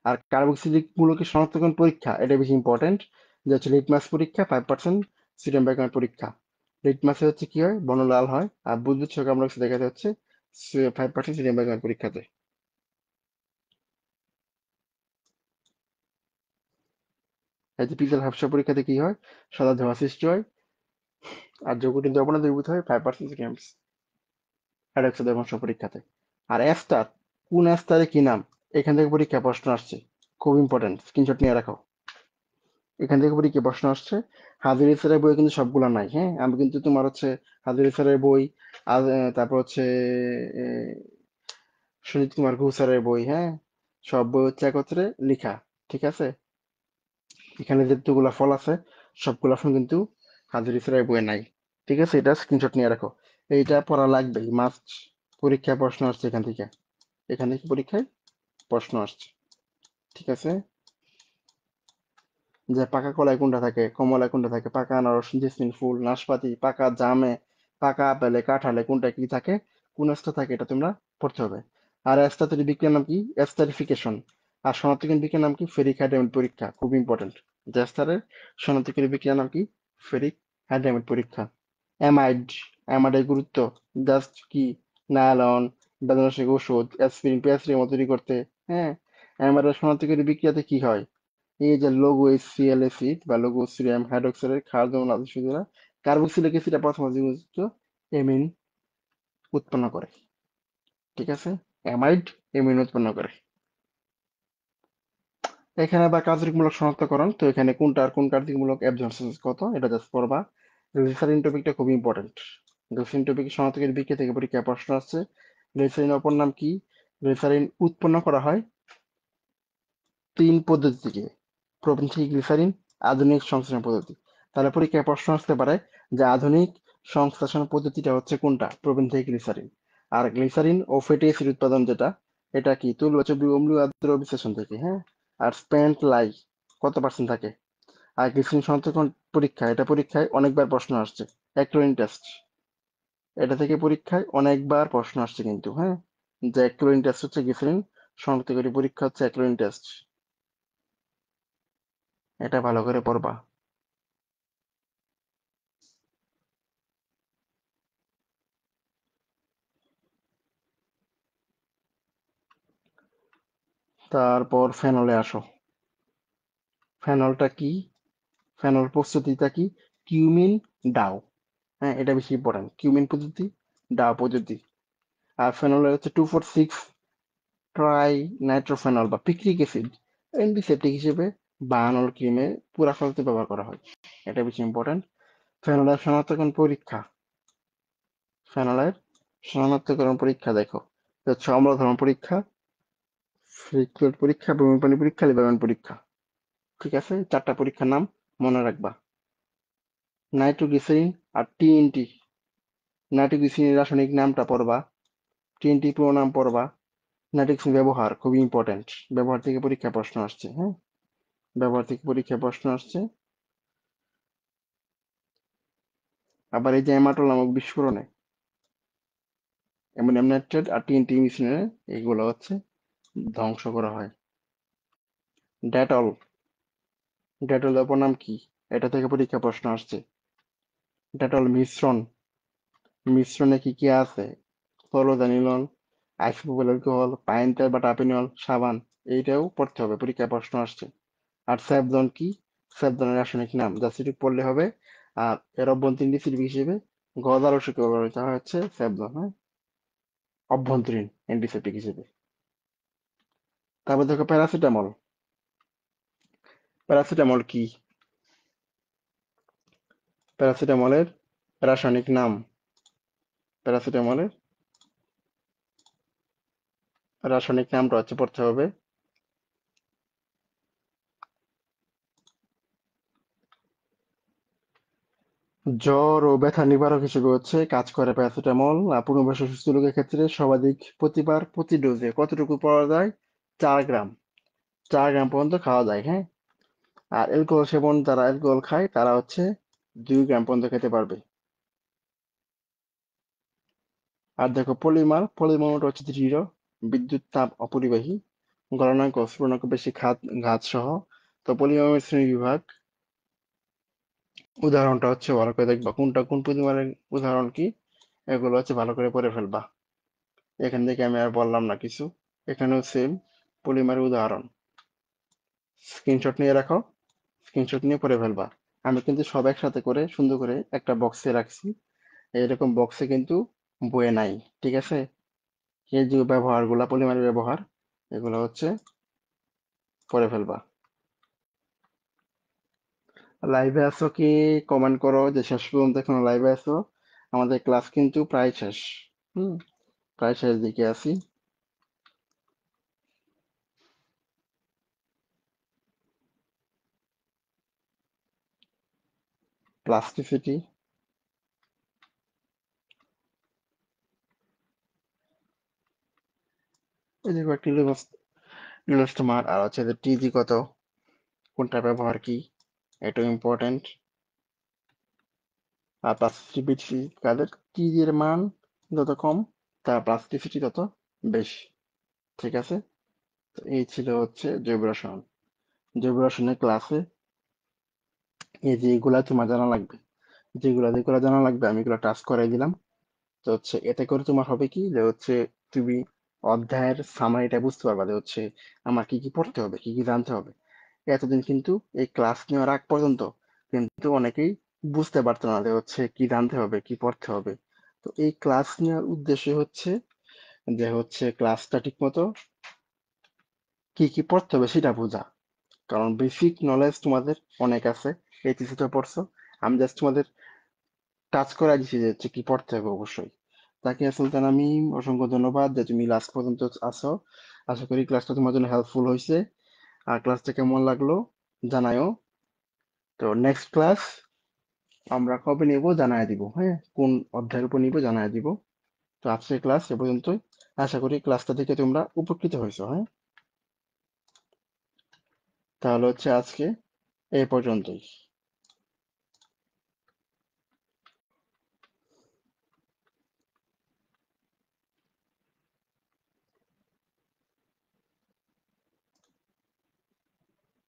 আর কার্বক্সিলিক মূলকের শনাক্তকরণ পরীক্ষা, এটা বেশি ইম্পর্টেন্ট, যে হচ্ছে লিটমাস পরীক্ষা, 5% সিরাম বাইকার পরীক্ষা। লিটমাসে হচ্ছে কি হয়? বর্ণ লাল হয়, আর বুদ্বুদ ছক আমরা দেখা যাচ্ছে 5% সিরাম বাইকার পরীক্ষাতে। এই যে পিতল হাফসা পরীক্ষাতে কি হয়? সাদা ধোঁয়া সৃষ্টি হয়, আর যৌগটি দ্রবণে দ্রবীভূত হয় 5% সিরাম হাইড্রোক্সাইড দ্রবণ পরীক্ষাতে। আর এস্টার, কোন এস্টারে কি নাম? এখান থেকে পরীক্ষা প্রশ্ন আসছে, খুব ইম্পর্টেন্ট, স্ক্রিনশট নিয়ে রাখো। এখান থেকে পরীক্ষা প্রশ্ন আসছে। হাজির স্যারের বই কিন্তু সবগুলা নাই, হ্যাঁ। আমি কিন্তু তোমার হচ্ছে হাজির স্যারের বই, আর তারপর হচ্ছে আহ, সুনীত কুমার ঘোষ স্যারের বই, হ্যাঁ, সব বই হচ্ছে একত্রে লিখা। ঠিক আছে। এখানে যেগুলা ফল আছে সবগুলা ফল কিন্তু হাজির স্যারের বইয়ে নাই। ঠিক আছে, এটা স্ক্রিনশট নিয়ে রাখো। এইটা পড়া লাগবেই, মাস্ট। পরীক্ষায় প্রশ্ন আসছে এখান থেকে, এখান থেকে পরীক্ষায় প্রশ্ন আসছে। ঠিক আছে। যে পাকা কলায় কোনটা থাকে, কমলায় কোনটা থাকে, পাকা আনারস, জেসমিন ফুল, নাশপাতি, পাকা জামে, পাকা আপেলে, কাঁঠালে কোনটা কি থাকে, কোন স্তর থাকে, এটা তোমরা পড়তে হবে। আর এস্তাতরি বিক্রিয়ার নাম কি? এস্টারিফিকেশন। আর শনাক্তকরণ বিক্রিয়ার নাম কি? ফেরিক হাইড্রামিড পরীক্ষা, খুব ইম্পর্টেন্ট। যে এস্টারের শনাক্তকরণ বিক্রিয়ার নাম কি? ফেরিক হাইড্রামিড পরীক্ষা। অ্যামাইড, অ্যামাইডের গুরুত্ব জাস্ট কি? নায়ালন, বেদনাশক ওষুধ, অ্যাসপিরিন, পেনিসিলিন মতো তৈরি করতে। হ্যাঁ। অ্যামাইডের শনাক্তকরণ বিক্রিয়াতে কি হয়? এই যে লঘু HCl অ্যাসিড বা লঘু সোডিয়াম হাইড্রোক্সাইডের ক্ষার যেমন আদর্শ দ্বারা কার্বক্সিলিক অ্যাসিড প্রথম যুক্ত এমিন উৎপন্ন করে। ঠিক আছে, অ্যামাইড এমিন উৎপন্ন করে। এখানে আবার কার্যকরমূলক শনাক্তকরণ, তো এখানে কোনটার কোন কার্যকরমূলক অ্যাবজর্পশন কত এটা জাস্ট পড়বা। গ্লিসারিন টপিকটা খুব ইম্পর্টেন্ট। গ্লিসারিন টপিক শনাক্তকের বিক্রিয়া থেকে পরীক্ষায় প্রশ্ন আসছে। গ্লিসারিন অপর নাম কি? গ্লিসারিন উৎপন্ন করা হয় তিন পদ্ধতি থেকে: প্রোপেন গ্লিসারিন, আধুনিক সংশ্লেষণ পদ্ধতি। তাহলে পরীক্ষায় প্রশ্ন আসতে পারে যে আধুনিক সংশ্লেষণ পদ্ধতিটা হচ্ছে কোনটা? Propane glycerine. আর গ্লিসারিন ও ফ্যাটি অ্যাসিড উৎপাদন যেটা, এটা কি তৈলবাচক অম্লীয় আদ্র বিশ্লেষণ থেকে, হ্যাঁ। আর স্প্যান্ট লাই কত পার্সেন্ট থাকে? আর গ্লিসারিন শনাক্তকরণ পরীক্ষা, এটা পরীক্ষায় অনেকবার প্রশ্ন আসছে। অ্যাক্লোরিন টেস্ট, এটা থেকে পরীক্ষায় অনেকবার প্রশ্ন আসছে কিন্তু, হ্যাঁ। যে অ্যাক্লোরিন টেস্ট হচ্ছে গ্লিসারিন শনাক্তকারী পরীক্ষা হচ্ছে অ্যাক্লোরিন টেস্ট। এটা ভালো করে পড়বা। তারপর ফেনলে আসো। ফেনলটা কি? ফেনল প্রস্তুতিটা কি? কিউমিন, ডাও, হ্যাঁ, এটা বেশি ইম্পর্টেন্ট। কিউমিন পদ্ধতি, ডাও পদ্ধতি। আর ফেনলের হচ্ছে 2,4,6 ট্রাই নাইট্রোফেনল বা পিক্রিক অ্যাসিড অ্যান্টিসেপটিক হিসেবে বানানোর ক্রিমে পুরা ফেলতে ব্যবহার করা হয়। এটা বেশি ইম্পর্টেন্ট। ফেনলের শনাক্তকরণ পরীক্ষা, ফেনলের শনাক্তকরণ পরীক্ষা দেখো, হচ্ছে অম্লধর্ম পরীক্ষা, ফ্রিকুয়েন্ট পরীক্ষা, বমি পানি পরীক্ষা, লিভারম্যান পরীক্ষা। ঠিক আছে, চারটা পরীক্ষার নাম মনে রাখবা। নাইট্রোগ্লিসারিন আর টিএনটি। নাইট্রোগ্লিসারিনের রাসায়নিক নামটা পড়বা, টিএনটি পুরো নাম পড়বা। নাইট্রোগ্লিসারিন ব্যবহার খুবই ইম্পর্টেন্ট, ব্যবহার থেকে পরীক্ষা প্রশ্ন আসছে, হ্যাঁ। ব্যবহার থেকে পরীক্ষা প্রশ্ন আসছে। আবার এই যে অ্যামাটোল নামক বিস্ফোরণে অ্যামোনিয়াম নাইট্রেট আর টিএনটি মিশ্রণে এগুলো হচ্ছে ধ্বংস করা হয়। ডেটল, ডেটল অপর নাম কি? এটা থেকে পরীক্ষা প্রশ্ন আসছে। ডেটল মিশ্রণ, মিশ্রণে কি কি আছে? ক্লোরোজানিলন, আইসোপ্রোপাইল অ্যালকোহল, পাইনটার বা টার্পেনল, সাবান। এইটাও পড়তে হবে, পরীক্ষায় প্রশ্ন আসছে। আর স্যাভলন কি? স্যাভলনের রাসায়নিক নাম জাস্ট এটুকু পড়লে হবে। আর এর অভ্যন্তরীণ রেসিপি হিসেবে গজার ওষুধ ব্যবহৃত হয় হচ্ছে স্যাভলন, হ্যাঁ, অভ্যন্তরীণ অ্যান্টিসেপ্টিক হিসেবে। তারপর দেখো প্যারাসিটামল। প্যারাসিটামল কি? প্যারাসিটামলের রাসায়নিক নাম, প্যারাসিটামলের রাসায়নিক নামটা হচ্ছে পড়তে হবে। জ্বর ও ব্যথা নিবারক হিসেবে হচ্ছে কাজ করে প্যারাসিটামল। আর পূর্ণবয়স্ক সুস্থ রোগের ক্ষেত্রে সর্বাধিক প্রতিবার প্রতি ডোজে কতটুকু পাওয়া যায়? 4 গ্রাম। 4 গ্রাম পর্যন্ত খাওয়া যায়, হ্যাঁ। আর অ্যালকোহল সেবন, যারা অ্যালকোহল খায় তারা হচ্ছে 2 গ্রাম পর্যন্ত খেতে পারবে। আর দেখো পলিমার, পলিমারটা হচ্ছে দৃঢ়, বিদ্যুৎ তাপ অপরিবাহী, গলনাঙ্ক ও স্ফুটনাঙ্ক বেশি ঘাত সহ। তো পলিমারের শ্রেণী বিভাগ, উদাহরণটা হচ্ছে ভালো করে দেখবা, কোনটা কোন পলিমারের উদাহরণ কি, এগুলো হচ্ছে ভালো করে পড়ে ফেলবা। এখান থেকে আমি আর বললাম না কিছু। এখানেও সেম পলিমারের উদাহরণ। স্ক্রিনশট নিয়ে রাখো, স্ক্রিনশট নিয়ে পড়ে ফেলবা। আমি কিন্তু সব একসাথে করে সুন্দর করে একটা বক্সে রাখছি। এরকম বক্সে কিন্তু বইয়ে নাই। ঠিক আছে, এই যে ব্যবহারগুলা, পলিমারের ব্যবহার, এগুলো হচ্ছে পড়ে ফেলবা। লাইভে আছো কি? কমেন্ট করো যে শেষ পর্যন্ত এখনো লাইভে আছো। আমাদের ক্লাস কিন্তু প্রায় শেষ। হুম, প্রায় শেষ দিকে আছি। প্লাস্টিসিটি, এই যে কয়েকটি ইলাস্টোমার, আর হচ্ছে যে টিজি কত, কোনটা ব্যবহার কি, এটাও ইম্পর্টেন্ট। আর প্লাস্টিসিটি কাদের, টিজি এর মান যত কম তার প্লাস্টিসিটি তত বেশি। ঠিক আছে, তো এই ছিল হচ্ছে জৈব রসায়ন। জৈব রসায়নের ক্লাসে এই যে এগুলা তোমার জানা লাগবে, যেগুলা যেগুলা জানা লাগবে আমি এগুলো টাচ করাই দিলাম। তো হচ্ছে এতে করে তোমার হবে কি যে হচ্ছে তুমি অধ্যায়ের সামারিটা বুঝতে পারবা যে হচ্ছে আমার কি কি পড়তে হবে, কি কি জানতে হবে। এতদিন কিন্তু এই ক্লাস নেওয়ার আগ পর্যন্ত কিন্তু অনেকেই বুঝতে পারতো না যে হচ্ছে কি জানতে হবে কি পড়তে হবে। তো এই ক্লাস নেওয়ার উদ্দেশ্য হচ্ছে যে হচ্ছে ক্লাসটা ঠিক মতো কি কি পড়তে হবে সেটা বোঝা। কারণ বেসিক নলেজ তোমাদের অনেক আছে, এইচএসসি পড়ছো। আমি জাস্ট তোমাদের টাচ করা দিছি যে হচ্ছে কি পড়তে হবে অবশ্যই। তাকে সুলতান, আমি অসংখ্য ধন্যবাদ যে তুমি লাস্ট পর্যন্ত আছো। আশা করি ক্লাসটা তোমার জন্য হেল্পফুল হয়েছে। আর ক্লাসটা কেমন লাগলো জানায়ও। তো নেক্সট ক্লাস আমরা কবে নিব জানায় দিব, হ্যাঁ, কোন অধ্যায়ের উপর নিব জানায় দিব। তো আজকের ক্লাস এ পর্যন্তই। আশা করি ক্লাসটা থেকে তোমরা উপকৃত হয়েছো, হ্যাঁ। তাহলে হচ্ছে আজকে এই পর্যন্তই।